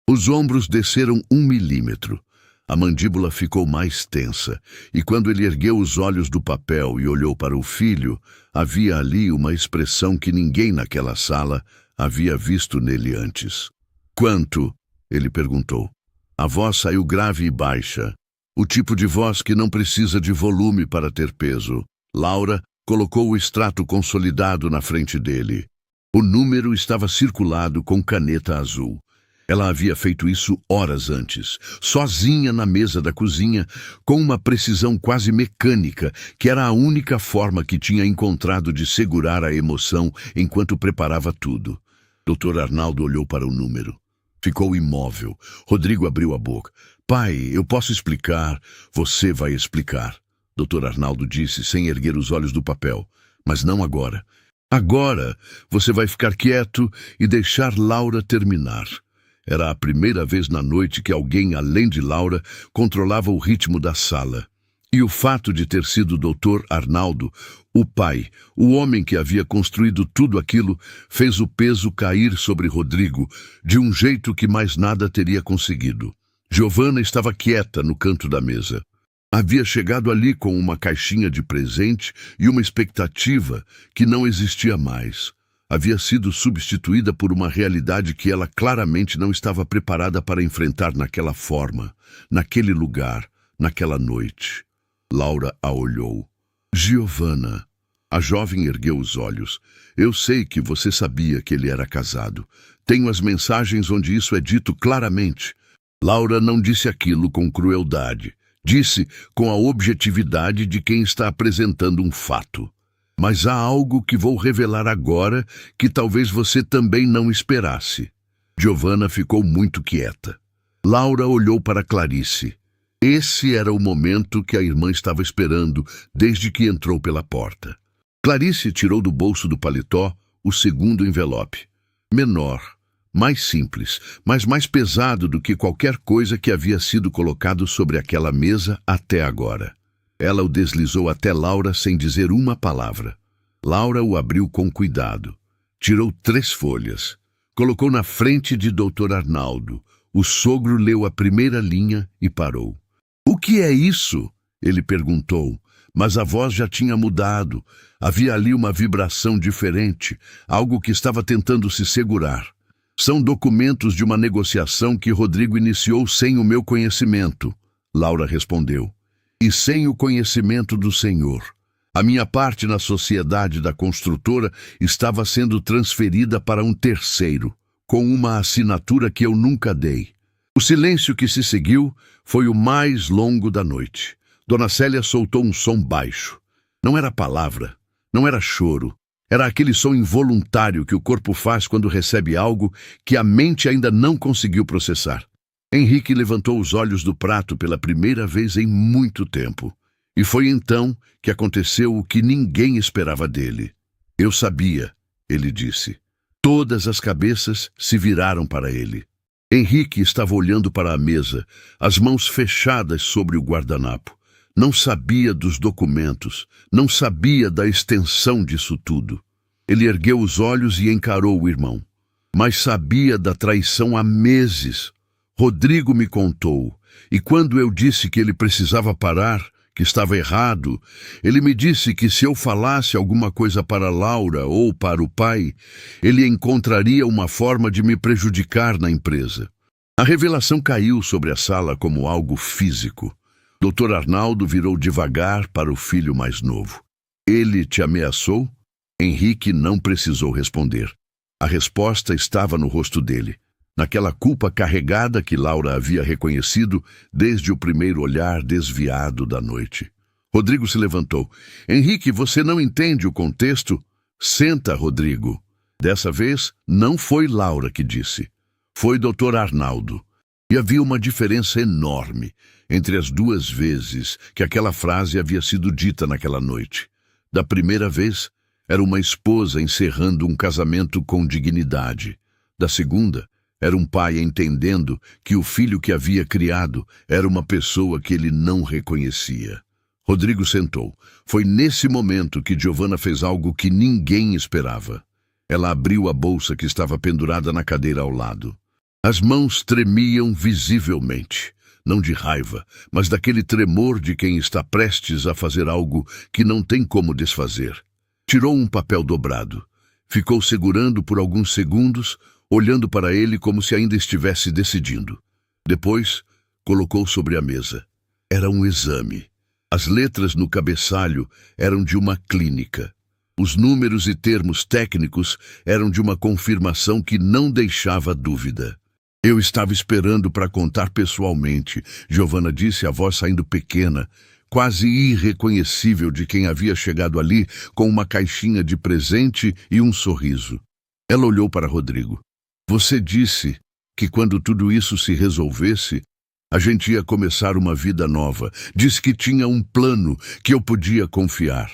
Os ombros desceram 1 milímetro. A mandíbula ficou mais tensa, e quando ele ergueu os olhos do papel e olhou para o filho, havia ali uma expressão que ninguém naquela sala havia visto nele antes. Quanto? Ele perguntou. A voz saiu grave e baixa. O tipo de voz que não precisa de volume para ter peso. Laura colocou o extrato consolidado na frente dele. O número estava circulado com caneta azul. Ela havia feito isso horas antes, sozinha na mesa da cozinha, com uma precisão quase mecânica, que era a única forma que tinha encontrado de segurar a emoção enquanto preparava tudo. Dr. Arnaldo olhou para o número. Ficou imóvel. Rodrigo abriu a boca. Pai, eu posso explicar. Você vai explicar. Dr. Arnaldo disse, sem erguer os olhos do papel. Mas não agora. Agora você vai ficar quieto e deixar Laura terminar. Era a primeira vez na noite que alguém, além de Laura, controlava o ritmo da sala. E o fato de ter sido o Dr. Arnaldo, o pai, o homem que havia construído tudo aquilo, fez o peso cair sobre Rodrigo, de um jeito que mais nada teria conseguido. Giovanna estava quieta no canto da mesa. Havia chegado ali com uma caixinha de presente e uma expectativa que não existia mais. Havia sido substituída por uma realidade que ela claramente não estava preparada para enfrentar naquela forma, naquele lugar, naquela noite. Laura a olhou. Giovanna. A jovem ergueu os olhos. Eu sei que você sabia que ele era casado. Tenho as mensagens onde isso é dito claramente. Laura não disse aquilo com crueldade. Disse com a objetividade de quem está apresentando um fato. Mas há algo que vou revelar agora que talvez você também não esperasse. Giovanna ficou muito quieta. Laura olhou para Clarice. Esse era o momento que a irmã estava esperando desde que entrou pela porta. Clarice tirou do bolso do paletó o segundo envelope. Menor, mais simples, mas mais pesado do que qualquer coisa que havia sido colocado sobre aquela mesa até agora. Ela o deslizou até Laura sem dizer uma palavra. Laura o abriu com cuidado. Tirou 3 folhas. Colocou na frente de Dr. Arnaldo. O sogro leu a primeira linha e parou. O que é isso? Ele perguntou, mas a voz já tinha mudado. Havia ali uma vibração diferente, algo que estava tentando se segurar. São documentos de uma negociação que Rodrigo iniciou sem o meu conhecimento, Laura respondeu. E sem o conhecimento do Senhor. A minha parte na sociedade da construtora estava sendo transferida para um terceiro, com uma assinatura que eu nunca dei. O silêncio que se seguiu foi o mais longo da noite. Dona Célia soltou um som baixo. Não era palavra, não era choro. Era aquele som involuntário que o corpo faz quando recebe algo que a mente ainda não conseguiu processar. Henrique levantou os olhos do prato pela primeira vez em muito tempo. E foi então que aconteceu o que ninguém esperava dele. Eu sabia, ele disse. Todas as cabeças se viraram para ele. Henrique estava olhando para a mesa, as mãos fechadas sobre o guardanapo. Não sabia dos documentos, não sabia da extensão disso tudo. Ele ergueu os olhos e encarou o irmão. Mas sabia da traição há meses. Rodrigo me contou, e quando eu disse que ele precisava parar, que estava errado, ele me disse que se eu falasse alguma coisa para Laura ou para o pai, ele encontraria uma forma de me prejudicar na empresa. A revelação caiu sobre a sala como algo físico. Dr. Arnaldo virou devagar para o filho mais novo. Ele te ameaçou? Henrique não precisou responder. A resposta estava no rosto dele, naquela culpa carregada que Laura havia reconhecido desde o primeiro olhar desviado da noite. Rodrigo se levantou. Henrique, você não entende o contexto? Senta, Rodrigo. Dessa vez, não foi Laura que disse. Foi Dr. Arnaldo. E havia uma diferença enorme entre as duas vezes que aquela frase havia sido dita naquela noite. Da primeira vez, era uma esposa encerrando um casamento com dignidade. Da segunda, era um pai entendendo que o filho que havia criado era uma pessoa que ele não reconhecia. Rodrigo sentou. Foi nesse momento que Giovanna fez algo que ninguém esperava. Ela abriu a bolsa que estava pendurada na cadeira ao lado. As mãos tremiam visivelmente, não de raiva, mas daquele tremor de quem está prestes a fazer algo que não tem como desfazer. Tirou um papel dobrado. Ficou segurando por alguns segundos, olhando para ele como se ainda estivesse decidindo. Depois, colocou sobre a mesa. Era um exame. As letras no cabeçalho eram de uma clínica. Os números e termos técnicos eram de uma confirmação que não deixava dúvida. Eu estava esperando para contar pessoalmente, Giovanna disse, a voz saindo pequena, quase irreconhecível de quem havia chegado ali com uma caixinha de presente e um sorriso. Ela olhou para Rodrigo. Você disse que quando tudo isso se resolvesse, a gente ia começar uma vida nova. Disse que tinha um plano que eu podia confiar.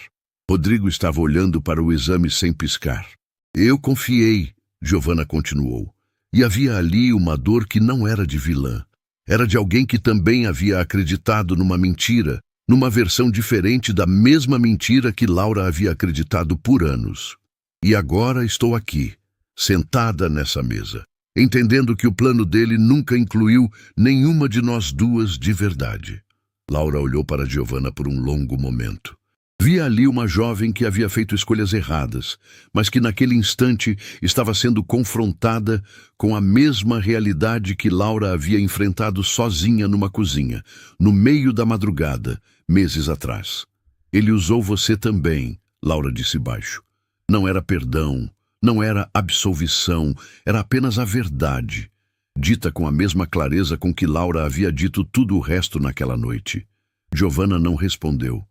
Rodrigo estava olhando para o exame sem piscar. Eu confiei, Giovanna continuou. E havia ali uma dor que não era de vilã. Era de alguém que também havia acreditado numa mentira, numa versão diferente da mesma mentira que Laura havia acreditado por anos. E agora estou aqui, sentada nessa mesa, entendendo que o plano dele nunca incluiu nenhuma de nós duas de verdade. Laura olhou para Giovanna por um longo momento. Via ali uma jovem que havia feito escolhas erradas, mas que naquele instante estava sendo confrontada com a mesma realidade que Laura havia enfrentado sozinha numa cozinha, no meio da madrugada, meses atrás. Ele usou você também, Laura disse baixo. Não era perdão, não era absolvição, era apenas a verdade, dita com a mesma clareza com que Laura havia dito tudo o resto naquela noite. Giovanna não respondeu.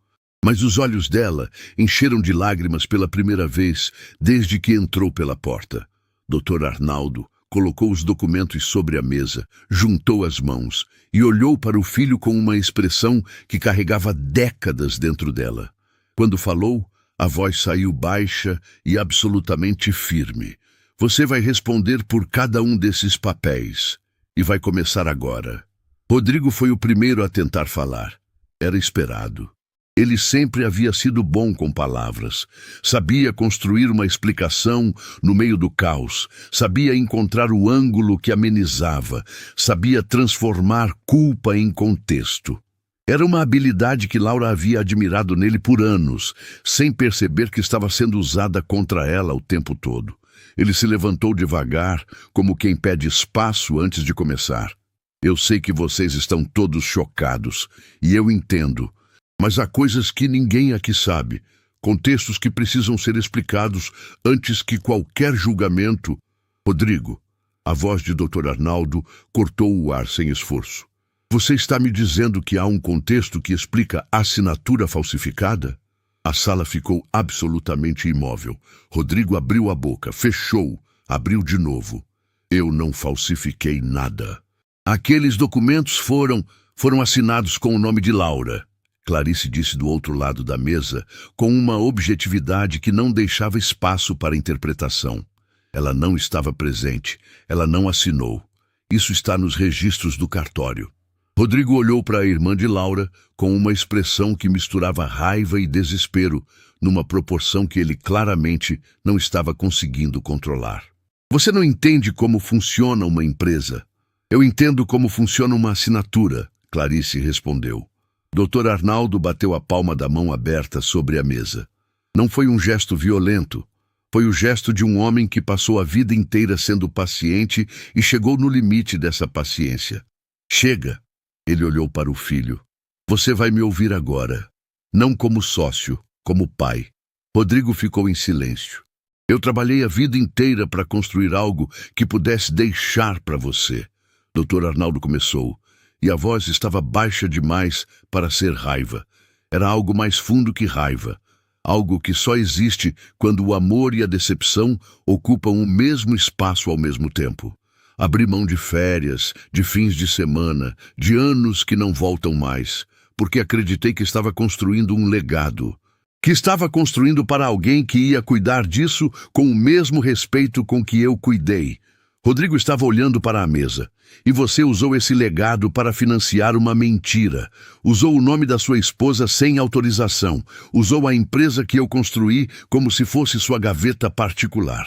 Mas os olhos dela encheram de lágrimas pela primeira vez desde que entrou pela porta. Dr. Arnaldo colocou os documentos sobre a mesa, juntou as mãos e olhou para o filho com uma expressão que carregava décadas dentro dela. Quando falou, a voz saiu baixa e absolutamente firme. Você vai responder por cada um desses papéis e vai começar agora. Rodrigo foi o primeiro a tentar falar. Era esperado. Ele sempre havia sido bom com palavras, sabia construir uma explicação no meio do caos, sabia encontrar o ângulo que amenizava, sabia transformar culpa em contexto. Era uma habilidade que Laura havia admirado nele por anos, sem perceber que estava sendo usada contra ela o tempo todo. Ele se levantou devagar, como quem pede espaço antes de começar. Eu sei que vocês estão todos chocados, e eu entendo. Mas há coisas que ninguém aqui sabe, contextos que precisam ser explicados antes que qualquer julgamento. Rodrigo, a voz de Dr. Arnaldo cortou o ar sem esforço. Você está me dizendo que há um contexto que explica a assinatura falsificada? A sala ficou absolutamente imóvel. Rodrigo abriu a boca, fechou, abriu de novo. Eu não falsifiquei nada. Aqueles documentos foram assinados com o nome de Laura. Clarice disse do outro lado da mesa, com uma objetividade que não deixava espaço para interpretação. Ela não estava presente, ela não assinou. Isso está nos registros do cartório. Rodrigo olhou para a irmã de Laura com uma expressão que misturava raiva e desespero, numa proporção que ele claramente não estava conseguindo controlar. Você não entende como funciona uma empresa. Eu entendo como funciona uma assinatura, Clarice respondeu. Dr. Arnaldo bateu a palma da mão aberta sobre a mesa. Não foi um gesto violento. Foi o gesto de um homem que passou a vida inteira sendo paciente e chegou no limite dessa paciência. Chega! Ele olhou para o filho. Você vai me ouvir agora. Não como sócio, como pai. Rodrigo ficou em silêncio. Eu trabalhei a vida inteira para construir algo que pudesse deixar para você. Dr. Arnaldo começou, e a voz estava baixa demais para ser raiva. Era algo mais fundo que raiva. Algo que só existe quando o amor e a decepção ocupam o mesmo espaço ao mesmo tempo. Abri mão de férias, de fins de semana, de anos que não voltam mais, porque acreditei que estava construindo um legado. Que estava construindo para alguém que ia cuidar disso com o mesmo respeito com que eu cuidei. Rodrigo estava olhando para a mesa. E você usou esse legado para financiar uma mentira. Usou o nome da sua esposa sem autorização. Usou a empresa que eu construí como se fosse sua gaveta particular.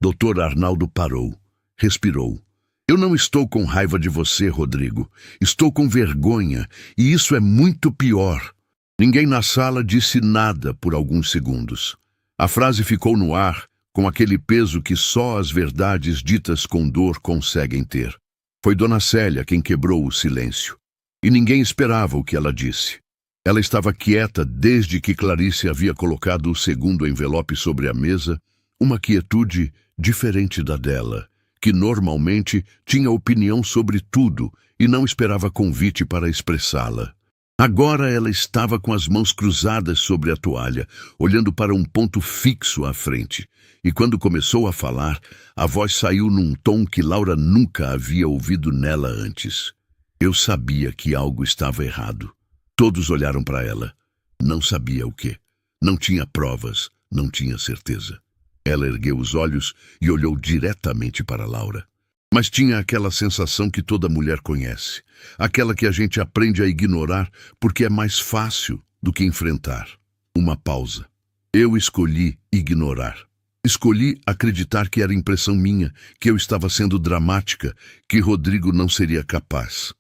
Dr. Arnaldo parou. Respirou. Eu não estou com raiva de você, Rodrigo. Estou com vergonha. E isso é muito pior. Ninguém na sala disse nada por alguns segundos. A frase ficou no ar, com aquele peso que só as verdades ditas com dor conseguem ter. Foi Dona Célia quem quebrou o silêncio. E ninguém esperava o que ela disse. Ela estava quieta desde que Clarice havia colocado o segundo envelope sobre a mesa, uma quietude diferente da dela, que normalmente tinha opinião sobre tudo e não esperava convite para expressá-la. Agora ela estava com as mãos cruzadas sobre a toalha, olhando para um ponto fixo à frente. E quando começou a falar, a voz saiu num tom que Laura nunca havia ouvido nela antes. Eu sabia que algo estava errado. Todos olharam para ela. Não sabia o quê. Não tinha provas, não tinha certeza. Ela ergueu os olhos e olhou diretamente para Laura. Mas tinha aquela sensação que toda mulher conhece. Aquela que a gente aprende a ignorar porque é mais fácil do que enfrentar. Uma pausa. Eu escolhi ignorar. Escolhi acreditar que era impressão minha, que eu estava sendo dramática, que Rodrigo não seria capaz.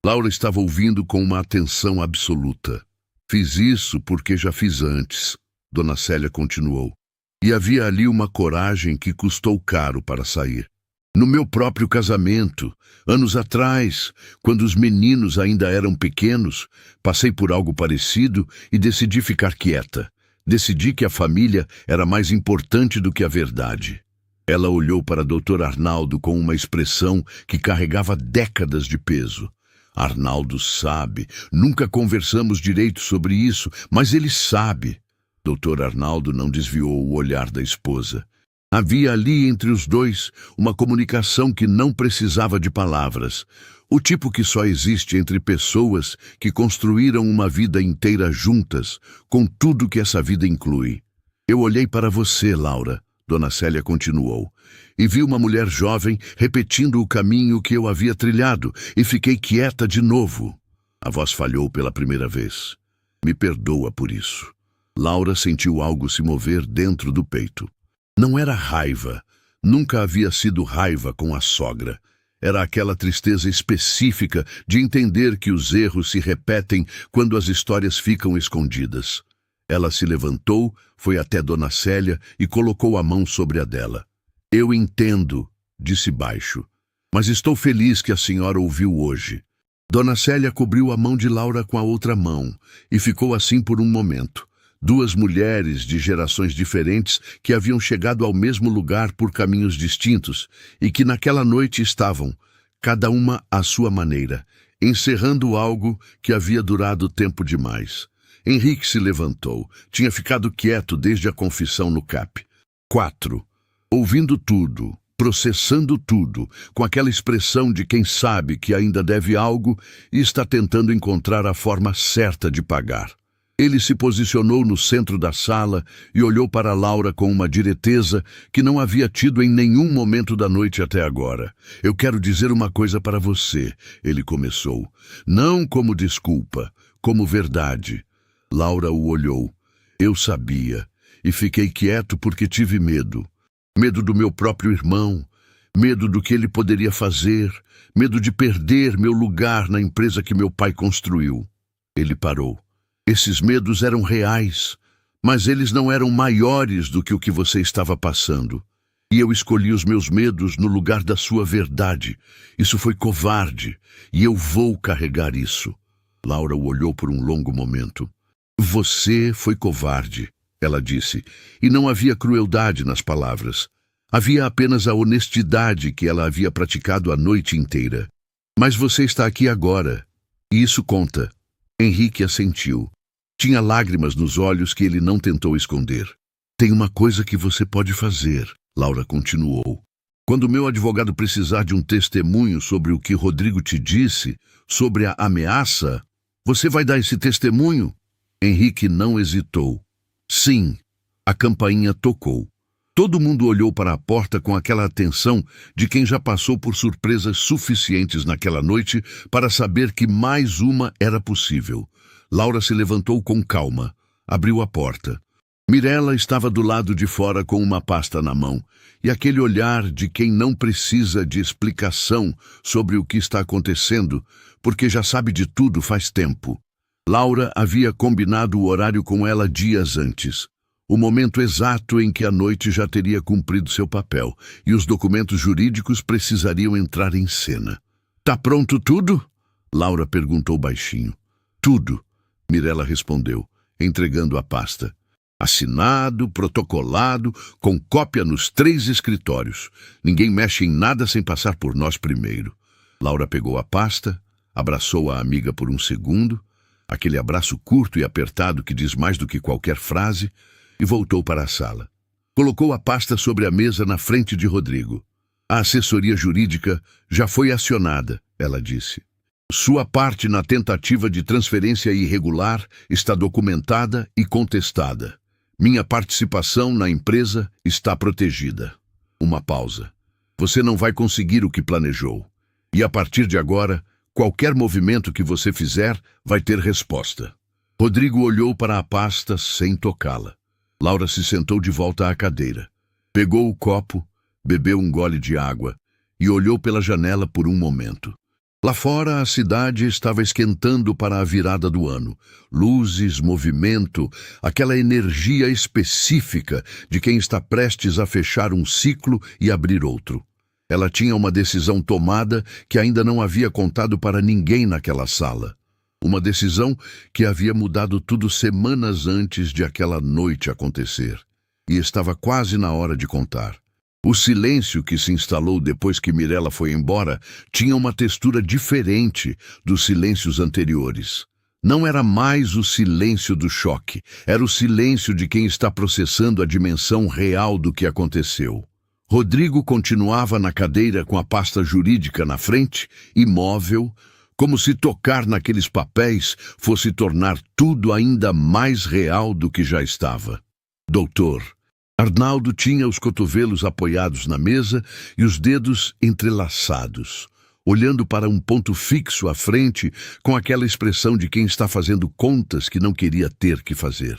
Laura estava ouvindo com uma atenção absoluta. Fiz isso porque já fiz antes, Dona Célia continuou. E havia ali uma coragem que custou caro para sair. No meu próprio casamento, anos atrás, quando os meninos ainda eram pequenos, passei por algo parecido e decidi ficar quieta. Decidi que a família era mais importante do que a verdade. Ela olhou para Dr. Arnaldo com uma expressão que carregava décadas de peso. Arnaldo sabe, nunca conversamos direito sobre isso, mas ele sabe. Dr. Arnaldo não desviou o olhar da esposa. Havia ali entre os dois uma comunicação que não precisava de palavras. O tipo que só existe entre pessoas que construíram uma vida inteira juntas, com tudo que essa vida inclui. Eu olhei para você, Laura, Dona Célia continuou, e vi uma mulher jovem repetindo o caminho que eu havia trilhado, e fiquei quieta de novo. A voz falhou pela primeira vez. Me perdoa por isso. Laura sentiu algo se mover dentro do peito. Não era raiva. Nunca havia sido raiva com a sogra. Era aquela tristeza específica de entender que os erros se repetem quando as histórias ficam escondidas. Ela se levantou, foi até Dona Célia e colocou a mão sobre a dela. Eu entendo, disse baixo, mas estou feliz que a senhora ouviu hoje. Dona Célia cobriu a mão de Laura com a outra mão e ficou assim por um momento. Duas mulheres de gerações diferentes que haviam chegado ao mesmo lugar por caminhos distintos e que naquela noite estavam, cada uma à sua maneira, encerrando algo que havia durado tempo demais. Henrique se levantou. Tinha ficado quieto desde a confissão no CAP. 4. Ouvindo tudo, processando tudo, com aquela expressão de quem sabe que ainda deve algo e está tentando encontrar a forma certa de pagar. Ele se posicionou no centro da sala e olhou para Laura com uma direteza que não havia tido em nenhum momento da noite até agora. Eu quero dizer uma coisa para você, ele começou. Não como desculpa, como verdade. Laura o olhou. Eu sabia, e fiquei quieto porque tive medo. Medo do meu próprio irmão, medo do que ele poderia fazer, medo de perder meu lugar na empresa que meu pai construiu. Ele parou. Esses medos eram reais, mas eles não eram maiores do que o que você estava passando. E eu escolhi os meus medos no lugar da sua verdade. Isso foi covarde, e eu vou carregar isso. Laura o olhou por um longo momento. Você foi covarde. ela disse, e não havia crueldade nas palavras. Havia apenas a honestidade que ela havia praticado a noite inteira. Mas você está aqui agora, e isso conta. Henrique assentiu. Tinha lágrimas nos olhos que ele não tentou esconder. Tem uma coisa que você pode fazer, Laura continuou. Quando meu advogado precisar de um testemunho sobre o que Rodrigo te disse, sobre a ameaça, você vai dar esse testemunho? Henrique não hesitou. Sim, a campainha tocou. Todo mundo olhou para a porta com aquela atenção de quem já passou por surpresas suficientes naquela noite para saber que mais uma era possível. Laura se levantou com calma, abriu a porta. Mirella estava do lado de fora com uma pasta na mão, e aquele olhar de quem não precisa de explicação sobre o que está acontecendo, porque já sabe de tudo faz tempo. Laura havia combinado o horário com ela dias antes. O momento exato em que a noite já teria cumprido seu papel, e os documentos jurídicos precisariam entrar em cena. Tá pronto tudo? Laura perguntou baixinho. Tudo, Mirella respondeu, entregando a pasta. Assinado, protocolado, com cópia nos 3 escritórios. Ninguém mexe em nada sem passar por nós primeiro. Laura pegou a pasta, abraçou a amiga por um segundo, aquele abraço curto e apertado que diz mais do que qualquer frase, e voltou para a sala. Colocou a pasta sobre a mesa na frente de Rodrigo. A assessoria jurídica já foi acionada, ela disse. Sua parte na tentativa de transferência irregular está documentada e contestada. Minha participação na empresa está protegida. Uma pausa. Você não vai conseguir o que planejou. E a partir de agora, qualquer movimento que você fizer vai ter resposta. Rodrigo olhou para a pasta sem tocá-la. Laura se sentou de volta à cadeira. Pegou o copo, bebeu um gole de água e olhou pela janela por um momento. Lá fora a cidade estava esquentando para a virada do ano. Luzes, movimento, aquela energia específica de quem está prestes a fechar um ciclo e abrir outro. Ela tinha uma decisão tomada que ainda não havia contado para ninguém naquela sala. Uma decisão que havia mudado tudo semanas antes de aquela noite acontecer. E estava quase na hora de contar. O silêncio que se instalou depois que Mirella foi embora tinha uma textura diferente dos silêncios anteriores. Não era mais o silêncio do choque, era o silêncio de quem está processando a dimensão real do que aconteceu. Rodrigo continuava na cadeira com a pasta jurídica na frente, imóvel, como se tocar naqueles papéis fosse tornar tudo ainda mais real do que já estava. Doutor, Arnaldo tinha os cotovelos apoiados na mesa e os dedos entrelaçados, olhando para um ponto fixo à frente com aquela expressão de quem está fazendo contas que não queria ter que fazer.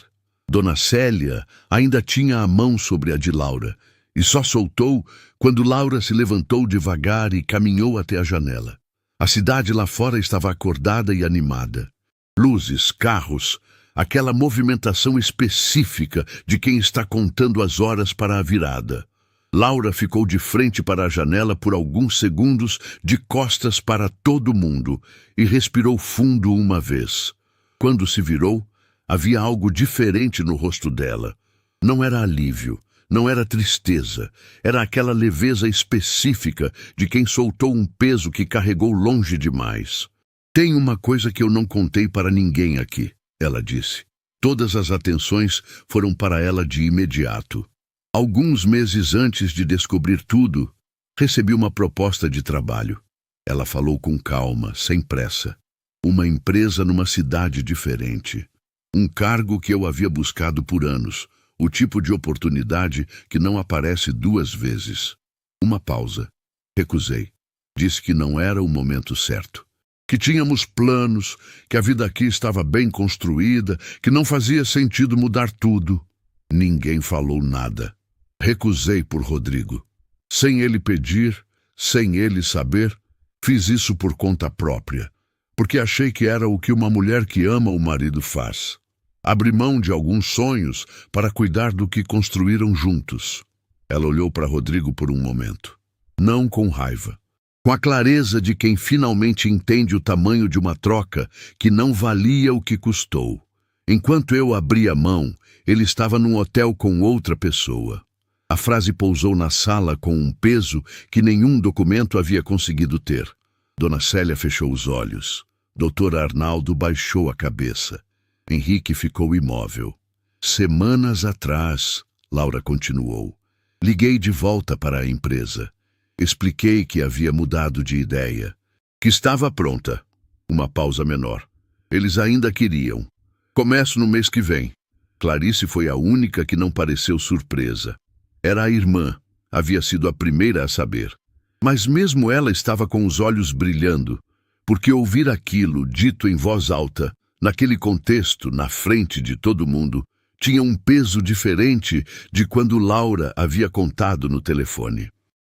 Dona Célia ainda tinha a mão sobre a de Laura e só soltou quando Laura se levantou devagar e caminhou até a janela. A cidade lá fora estava acordada e animada. Luzes, carros, aquela movimentação específica de quem está contando as horas para a virada. Laura ficou de frente para a janela por alguns segundos, de costas para todo mundo, e respirou fundo uma vez. Quando se virou, havia algo diferente no rosto dela. Não era alívio. Não era tristeza, era aquela leveza específica de quem soltou um peso que carregou longe demais. Tem uma coisa que eu não contei para ninguém aqui, ela disse. Todas as atenções foram para ela de imediato. Alguns meses antes de descobrir tudo, recebi uma proposta de trabalho. Ela falou com calma, sem pressa. Uma empresa numa cidade diferente. Um cargo que eu havia buscado por anos. O tipo de oportunidade que não aparece 2 vezes. Uma pausa. Recusei. Disse que não era o momento certo. Que tínhamos planos, que a vida aqui estava bem construída, que não fazia sentido mudar tudo. Ninguém falou nada. Recusei por Rodrigo. Sem ele pedir, sem ele saber, fiz isso por conta própria, porque achei que era o que uma mulher que ama o marido faz. Abri mão de alguns sonhos para cuidar do que construíram juntos. Ela olhou para Rodrigo por um momento. Não com raiva. Com a clareza de quem finalmente entende o tamanho de uma troca que não valia o que custou. Enquanto eu abria a mão, ele estava num hotel com outra pessoa. A frase pousou na sala com um peso que nenhum documento havia conseguido ter. Dona Célia fechou os olhos. Dr. Arnaldo baixou a cabeça. Henrique ficou imóvel. Semanas atrás, Laura continuou, liguei de volta para a empresa. Expliquei que havia mudado de ideia, que estava pronta. Uma pausa menor. Eles ainda queriam. Começo no mês que vem. Clarice foi a única que não pareceu surpresa. Era a irmã, havia sido a primeira a saber. Mas mesmo ela estava com os olhos brilhando, porque ouvir aquilo dito em voz alta, naquele contexto, na frente de todo mundo, tinha um peso diferente de quando Laura havia contado no telefone.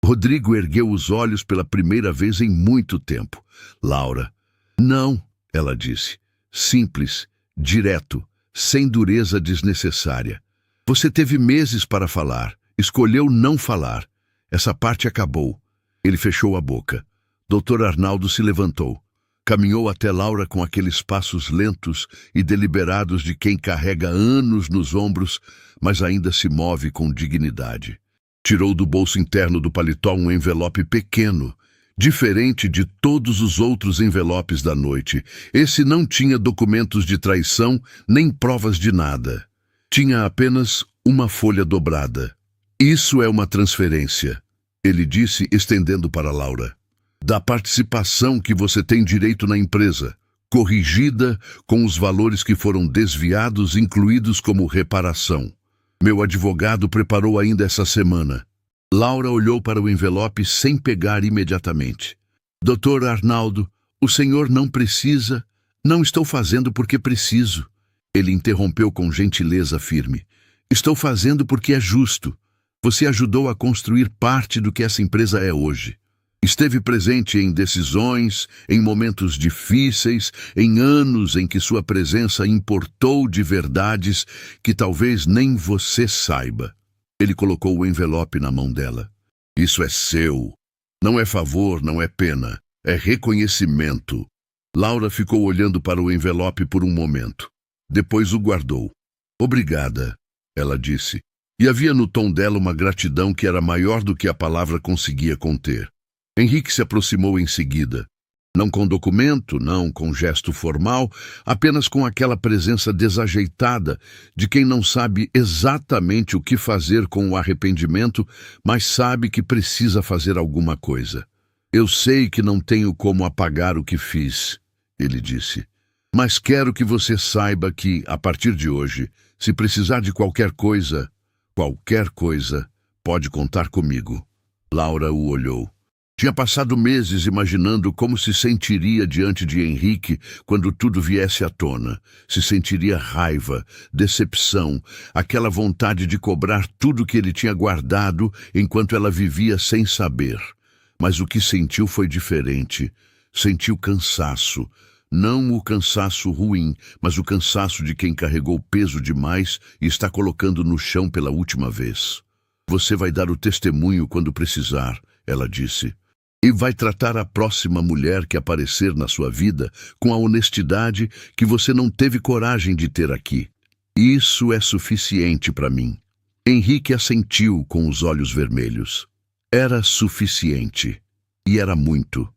Rodrigo ergueu os olhos pela primeira vez em muito tempo. Laura. Não, ela disse. Simples, direto, sem dureza desnecessária. Você teve meses para falar. Escolheu não falar. Essa parte acabou. Ele fechou a boca. Dr. Arnaldo se levantou. Caminhou até Laura com aqueles passos lentos e deliberados de quem carrega anos nos ombros, mas ainda se move com dignidade. Tirou do bolso interno do paletó um envelope pequeno, diferente de todos os outros envelopes da noite. Esse não tinha documentos de traição nem provas de nada. Tinha apenas uma folha dobrada. Isso é uma transferência, ele disse, estendendo para Laura. Da participação que você tem direito na empresa, corrigida com os valores que foram desviados, incluídos como reparação. Meu advogado preparou ainda essa semana. Laura olhou para o envelope sem pegar imediatamente. Dr. Arnaldo, o senhor não precisa. Não estou fazendo porque preciso. Ele interrompeu com gentileza firme. Estou fazendo porque é justo. Você ajudou a construir parte do que essa empresa é hoje. Esteve presente em decisões, em momentos difíceis, em anos em que sua presença importou de verdades que talvez nem você saiba. Ele colocou o envelope na mão dela. Isso é seu. Não é favor, não é pena. É reconhecimento. Laura ficou olhando para o envelope por um momento. Depois o guardou. Obrigada, ela disse. E havia no tom dela uma gratidão que era maior do que a palavra conseguia conter. Henrique se aproximou em seguida. Não com documento, não com gesto formal, apenas com aquela presença desajeitada de quem não sabe exatamente o que fazer com o arrependimento, mas sabe que precisa fazer alguma coisa. Eu sei que não tenho como apagar o que fiz, ele disse. Mas quero que você saiba que, a partir de hoje, se precisar de qualquer coisa, pode contar comigo. Laura o olhou. Tinha passado meses imaginando como se sentiria diante de Henrique quando tudo viesse à tona. Se sentiria raiva, decepção, aquela vontade de cobrar tudo que ele tinha guardado enquanto ela vivia sem saber. Mas o que sentiu foi diferente. Sentiu cansaço. Não o cansaço ruim, mas o cansaço de quem carregou peso demais e está colocando no chão pela última vez. Você vai dar o testemunho quando precisar, ela disse. E vai tratar a próxima mulher que aparecer na sua vida com a honestidade que você não teve coragem de ter aqui. Isso é suficiente para mim. Henrique assentiu com os olhos vermelhos. Era suficiente. E era muito.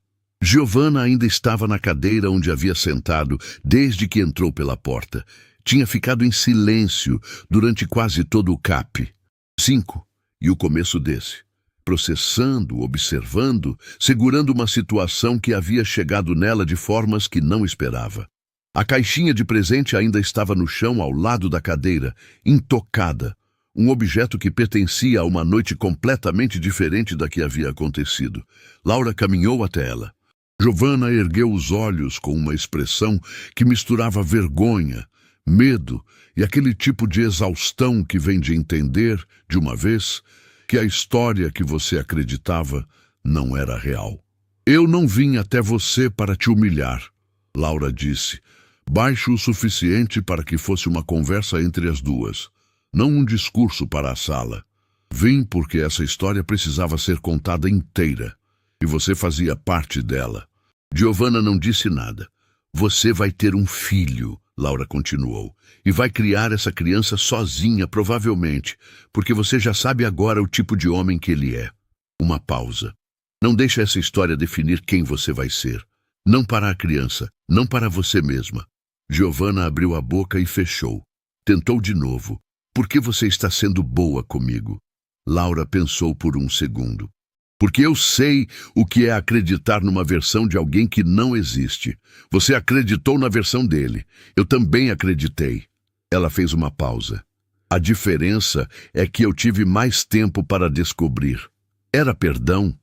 Giovanna ainda estava na cadeira onde havia sentado desde que entrou pela porta. Tinha ficado em silêncio durante quase todo o CAP. 5. E o começo desse. Processando, observando, segurando uma situação que havia chegado nela de formas que não esperava. A caixinha de presente ainda estava no chão ao lado da cadeira, intocada, um objeto que pertencia a uma noite completamente diferente da que havia acontecido. Laura caminhou até ela. Giovanna ergueu os olhos com uma expressão que misturava vergonha, medo e aquele tipo de exaustão que vem de entender, de uma vez, que a história que você acreditava não era real. Eu não vim até você para te humilhar, Laura disse, baixo o suficiente para que fosse uma conversa entre as duas, não um discurso para a sala. Vim porque essa história precisava ser contada inteira, e você fazia parte dela. Giovanna não disse nada. Você vai ter um filho, Laura continuou, e vai criar essa criança sozinha, provavelmente, porque você já sabe agora o tipo de homem que ele é. Uma pausa. Não deixe essa história definir quem você vai ser. Não para a criança, não para você mesma. Giovanna abriu a boca e fechou. Tentou de novo. Por que você está sendo boa comigo? Laura pensou por um segundo. Porque eu sei o que é acreditar numa versão de alguém que não existe. Você acreditou na versão dele. Eu também acreditei. Ela fez uma pausa. A diferença é que eu tive mais tempo para descobrir. Era perdão?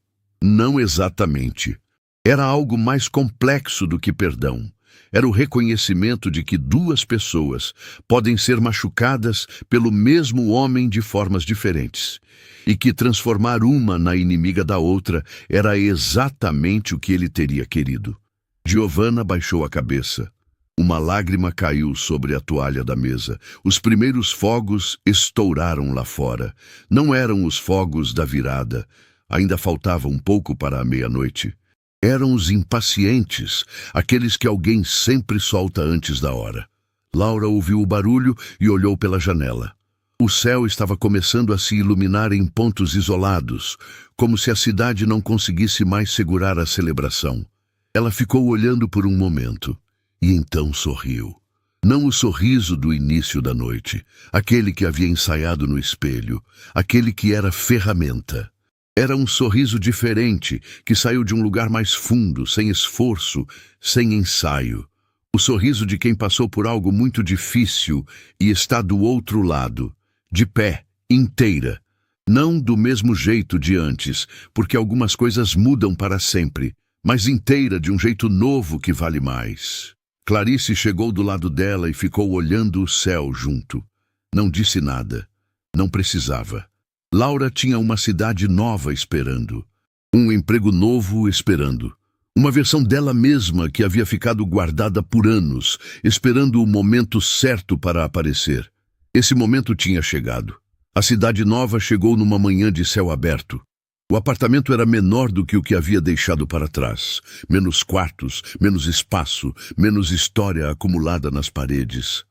Não exatamente. Era algo mais complexo do que perdão. Era o reconhecimento de que duas pessoas podem ser machucadas pelo mesmo homem de formas diferentes, e que transformar uma na inimiga da outra era exatamente o que ele teria querido. Giovanna baixou a cabeça. Uma lágrima caiu sobre a toalha da mesa. Os primeiros fogos estouraram lá fora. Não eram os fogos da virada. Ainda faltava um pouco para a meia-noite. Eram os impacientes, aqueles que alguém sempre solta antes da hora. Laura ouviu o barulho e olhou pela janela. O céu estava começando a se iluminar em pontos isolados, como se a cidade não conseguisse mais segurar a celebração. Ela ficou olhando por um momento, e então sorriu. Não o sorriso do início da noite, aquele que havia ensaiado no espelho, aquele que era ferramenta. Era um sorriso diferente, que saiu de um lugar mais fundo, sem esforço, sem ensaio. O sorriso de quem passou por algo muito difícil e está do outro lado, de pé, inteira. Não do mesmo jeito de antes, porque algumas coisas mudam para sempre, mas inteira de um jeito novo que vale mais. Clarice chegou do lado dela e ficou olhando o céu junto. Não disse nada. Não precisava. Laura tinha uma cidade nova esperando. Um emprego novo esperando. Uma versão dela mesma que havia ficado guardada por anos, esperando o momento certo para aparecer. Esse momento tinha chegado. A cidade nova chegou numa manhã de céu aberto. O apartamento era menor do que o que havia deixado para trás. Menos quartos, menos espaço, menos história acumulada nas paredes.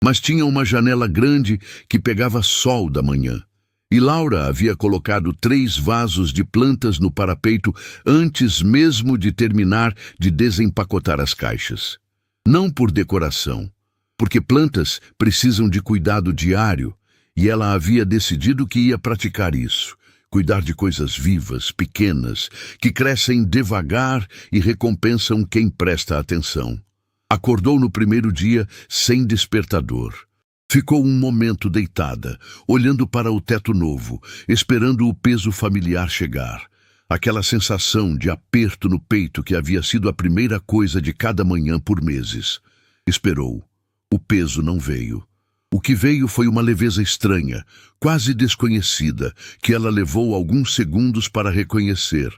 Mas tinha uma janela grande que pegava sol da manhã. E Laura havia colocado 3 vasos de plantas no parapeito antes mesmo de terminar de desempacotar as caixas. Não por decoração, porque plantas precisam de cuidado diário, e ela havia decidido que ia praticar isso. Cuidar de coisas vivas, pequenas, que crescem devagar e recompensam quem presta atenção. Acordou no primeiro dia sem despertador. Ficou um momento deitada, olhando para o teto novo, esperando o peso familiar chegar. Aquela sensação de aperto no peito que havia sido a primeira coisa de cada manhã por meses. Esperou. O peso não veio. O que veio foi uma leveza estranha, quase desconhecida, que ela levou alguns segundos para reconhecer.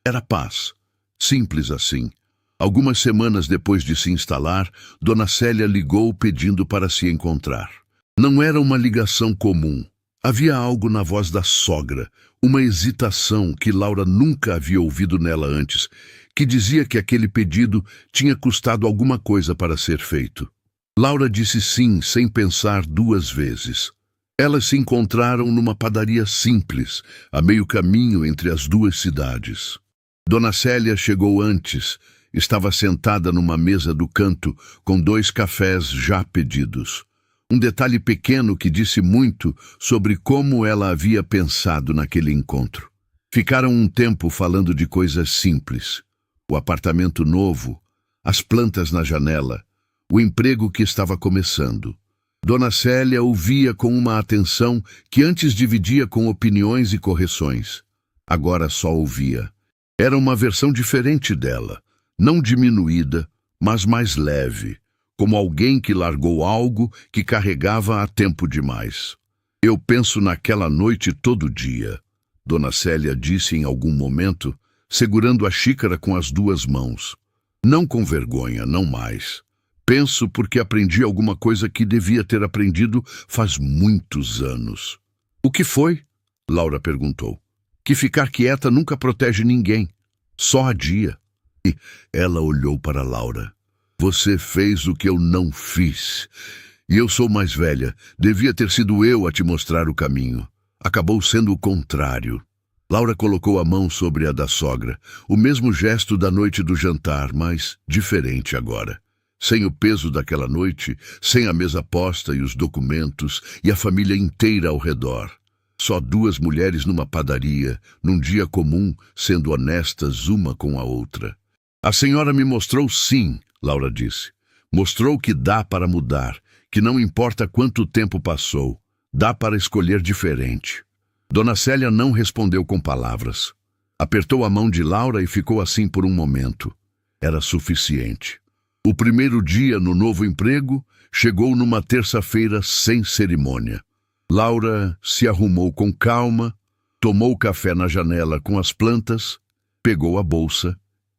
Era paz. Simples assim. Algumas semanas depois de se instalar, Dona Célia ligou pedindo para se encontrar. Não era uma ligação comum. Havia algo na voz da sogra, uma hesitação que Laura nunca havia ouvido nela antes, que dizia que aquele pedido tinha custado alguma coisa para ser feito. Laura disse sim, sem pensar 2 vezes. Elas se encontraram numa padaria simples, a meio caminho entre as 2 cidades. Dona Célia chegou antes. Estava sentada numa mesa do canto, com 2 cafés já pedidos. Um detalhe pequeno que disse muito sobre como ela havia pensado naquele encontro. Ficaram um tempo falando de coisas simples. O apartamento novo, as plantas na janela, o emprego que estava começando. Dona Célia ouvia com uma atenção que antes dividia com opiniões e correções. Agora só ouvia. Era uma versão diferente dela. Não diminuída, mas mais leve, como alguém que largou algo que carregava há tempo demais. Eu penso naquela noite todo dia, Dona Célia disse em algum momento, segurando a xícara com as 2 mãos. Não com vergonha, não mais. Penso porque aprendi alguma coisa que devia ter aprendido faz muitos anos. O que foi? Laura perguntou. Que ficar quieta nunca protege ninguém, só adia. E ela olhou para Laura. Você fez o que eu não fiz. E eu sou mais velha. Devia ter sido eu a te mostrar o caminho. Acabou sendo o contrário. Laura colocou a mão sobre a da sogra. O mesmo gesto da noite do jantar, mas diferente agora. Sem o peso daquela noite, sem a mesa posta e os documentos, e a família inteira ao redor. Só duas mulheres numa padaria, num dia comum, sendo honestas uma com a outra. A senhora me mostrou sim, Laura disse. Mostrou que dá para mudar, que não importa quanto tempo passou, dá para escolher diferente. Dona Célia não respondeu com palavras. Apertou a mão de Laura e ficou assim por um momento. Era suficiente. O primeiro dia no novo emprego chegou numa terça-feira sem cerimônia. Laura se arrumou com calma, tomou café na janela com as plantas, pegou a bolsa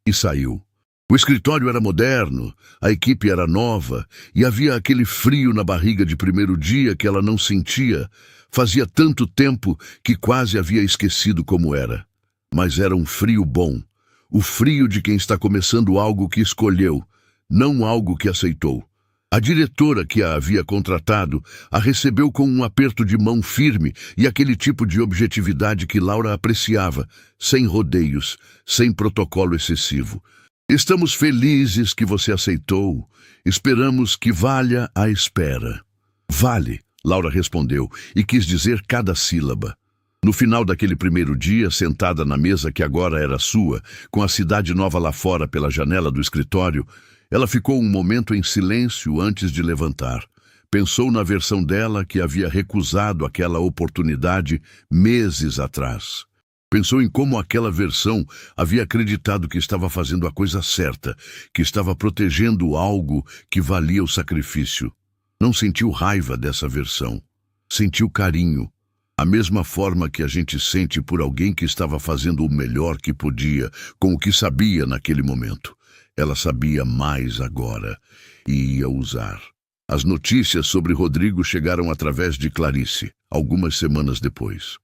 e saiu. O escritório era moderno, a equipe era nova e havia aquele frio na barriga de primeiro dia que ela não sentia. Fazia tanto tempo que quase havia esquecido como era. Mas era um frio bom, o frio de quem está começando algo que escolheu, não algo que aceitou. A diretora que a havia contratado a recebeu com um aperto de mão firme e aquele tipo de objetividade que Laura apreciava, sem rodeios, sem protocolo excessivo. Estamos felizes que você aceitou. Esperamos que valha a espera. Vale, Laura respondeu e quis dizer cada sílaba. No final daquele primeiro dia, sentada na mesa que agora era sua, com a cidade nova lá fora pela janela do escritório, ela ficou um momento em silêncio antes de levantar. Pensou na versão dela que havia recusado aquela oportunidade meses atrás. Pensou em como aquela versão havia acreditado que estava fazendo a coisa certa, que estava protegendo algo que valia o sacrifício. Não sentiu raiva dessa versão. Sentiu carinho. A mesma forma que a gente sente por alguém que estava fazendo o melhor que podia, com o que sabia naquele momento. Ela sabia mais agora e ia usar. As notícias sobre Rodrigo chegaram através de Clarice, algumas semanas depois.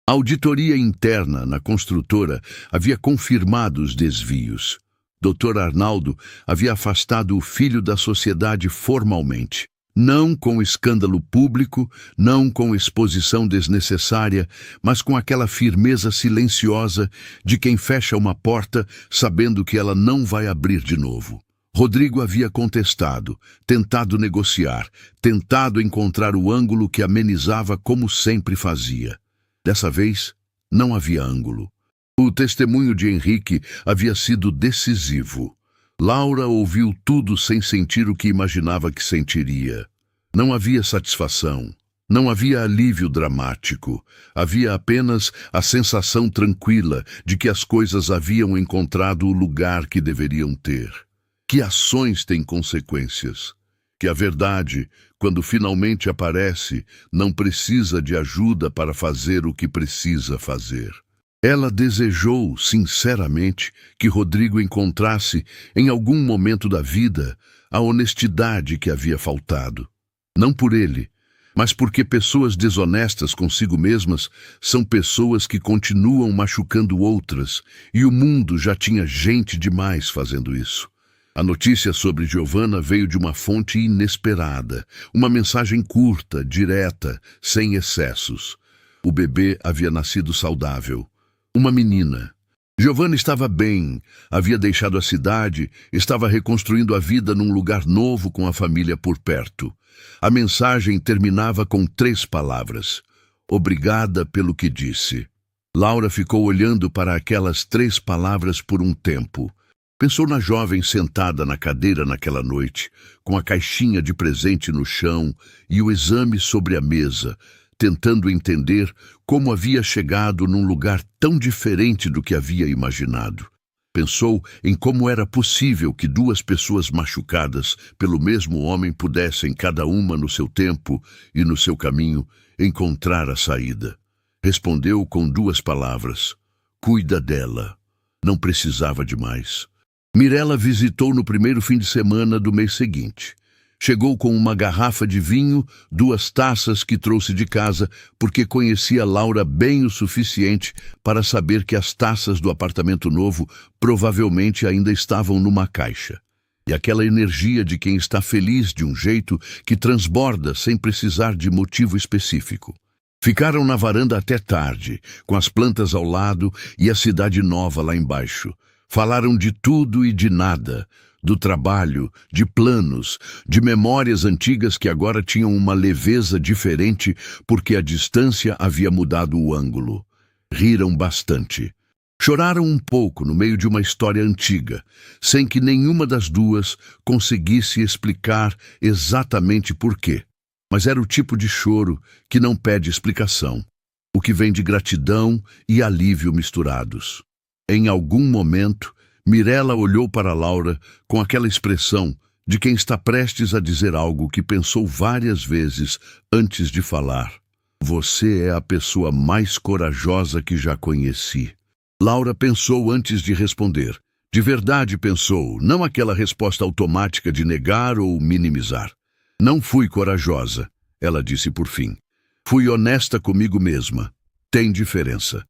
A auditoria interna na construtora havia confirmado os desvios. Dr. Arnaldo havia afastado o filho da sociedade formalmente. Não com escândalo público, não com exposição desnecessária, mas com aquela firmeza silenciosa de quem fecha uma porta sabendo que ela não vai abrir de novo. Rodrigo havia contestado, tentado negociar, tentado encontrar o ângulo que amenizava como sempre fazia. Dessa vez, não havia ângulo. O testemunho de Henrique havia sido decisivo. Laura ouviu tudo sem sentir o que imaginava que sentiria. Não havia satisfação, não havia alívio dramático. Havia apenas a sensação tranquila de que as coisas haviam encontrado o lugar que deveriam ter. Que ações têm consequências. Que a verdade, quando finalmente aparece, não precisa de ajuda para fazer o que precisa fazer. Ela desejou, sinceramente, que Rodrigo encontrasse, em algum momento da vida, a honestidade que havia faltado. Não por ele, mas porque pessoas desonestas consigo mesmas são pessoas que continuam machucando outras, e o mundo já tinha gente demais fazendo isso. A notícia sobre Giovanna veio de uma fonte inesperada, uma mensagem curta, direta, sem excessos. O bebê havia nascido saudável. Uma menina. Giovanna estava bem, havia deixado a cidade, estava reconstruindo a vida num lugar novo com a família por perto. A mensagem terminava com 3 palavras. Obrigada pelo que disse. Laura ficou olhando para aquelas 3 palavras por um tempo. Pensou na jovem sentada na cadeira naquela noite, com a caixinha de presente no chão e o exame sobre a mesa, tentando entender como havia chegado num lugar tão diferente do que havia imaginado. Pensou em como era possível que 2 pessoas machucadas pelo mesmo homem pudessem, cada uma no seu tempo e no seu caminho, encontrar a saída. Respondeu com 2 palavras. Cuida dela. Não precisava de mais. Mirella visitou no primeiro fim de semana do mês seguinte. Chegou com uma garrafa de vinho, 2 taças que trouxe de casa, porque conhecia Laura bem o suficiente para saber que as taças do apartamento novo provavelmente ainda estavam numa caixa. e aquela energia de quem está feliz de um jeito que transborda sem precisar de motivo específico. Ficaram na varanda até tarde, com as plantas ao lado e a cidade nova lá embaixo. Falaram de tudo e de nada, do trabalho, de planos, de memórias antigas que agora tinham uma leveza diferente porque a distância havia mudado o ângulo. Riram bastante. Choraram um pouco no meio de uma história antiga, sem que nenhuma das duas conseguisse explicar exatamente por quê. Mas era o tipo de choro que não pede explicação, o que vem de gratidão e alívio misturados. Em algum momento, Mirella olhou para Laura com aquela expressão de quem está prestes a dizer algo que pensou várias vezes antes de falar. Você é a pessoa mais corajosa que já conheci. Laura pensou antes de responder. De verdade pensou, não aquela resposta automática de negar ou minimizar. Não fui corajosa, ela disse por fim. Fui honesta comigo mesma. Tem diferença.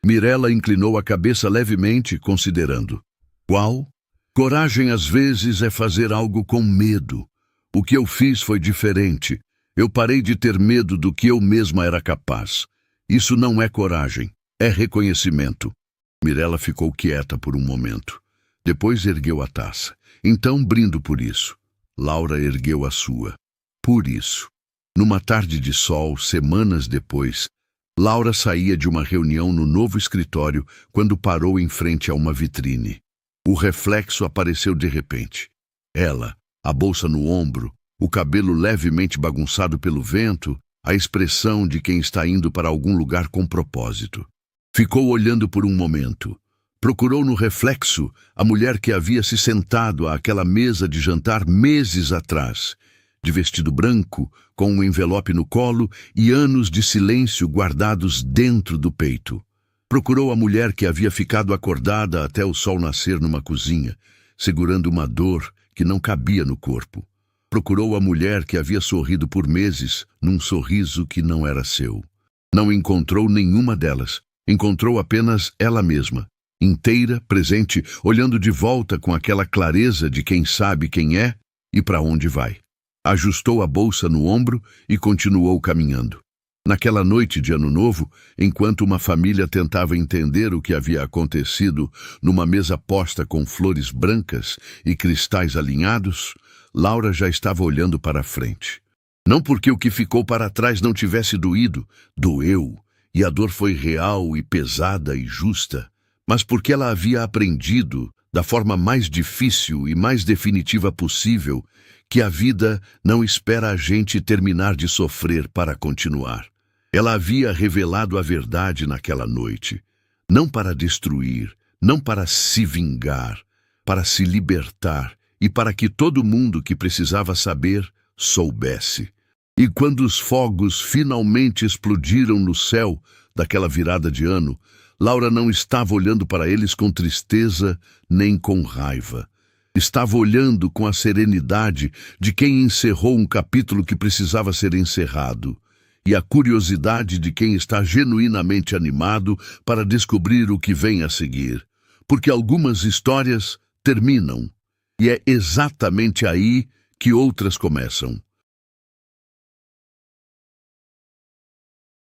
Mirella inclinou a cabeça levemente, considerando. Qual? Coragem às vezes é fazer algo com medo. O que eu fiz foi diferente. Eu parei de ter medo do que eu mesma era capaz. Isso não é coragem, é reconhecimento. Mirella ficou quieta por um momento. Depois ergueu a taça. Então brindo por isso. Laura ergueu a sua. Por isso. Numa tarde de sol, semanas depois, Laura saía de uma reunião no novo escritório quando parou em frente a uma vitrine. O reflexo apareceu de repente. Ela, a bolsa no ombro, o cabelo levemente bagunçado pelo vento, a expressão de quem está indo para algum lugar com propósito. Ficou olhando por um momento. Procurou no reflexo a mulher que havia se sentado àquela mesa de jantar meses atrás, de vestido branco, com um envelope no colo e anos de silêncio guardados dentro do peito. Procurou a mulher que havia ficado acordada até o sol nascer numa cozinha, segurando uma dor que não cabia no corpo. Procurou a mulher que havia sorrido por meses, num sorriso que não era seu. Não encontrou nenhuma delas. Encontrou apenas ela mesma, inteira, presente, olhando de volta com aquela clareza de quem sabe quem é e para onde vai. Ajustou a bolsa no ombro e continuou caminhando. Naquela noite de Ano Novo, enquanto uma família tentava entender o que havia acontecido numa mesa posta com flores brancas e cristais alinhados, Laura já estava olhando para a frente. Não porque o que ficou para trás não tivesse doído, doeu, e a dor foi real e pesada e justa, mas porque ela havia aprendido, da forma mais difícil e mais definitiva possível, que a vida não espera a gente terminar de sofrer para continuar. Ela havia revelado a verdade naquela noite, não para destruir, não para se vingar, para se libertar e para que todo mundo que precisava saber soubesse. E quando os fogos finalmente explodiram no céu daquela virada de ano, Laura não estava olhando para eles com tristeza nem com raiva. Estava olhando com a serenidade de quem encerrou um capítulo que precisava ser encerrado, e a curiosidade de quem está genuinamente animado para descobrir o que vem a seguir. Porque algumas histórias terminam, e é exatamente aí que outras começam.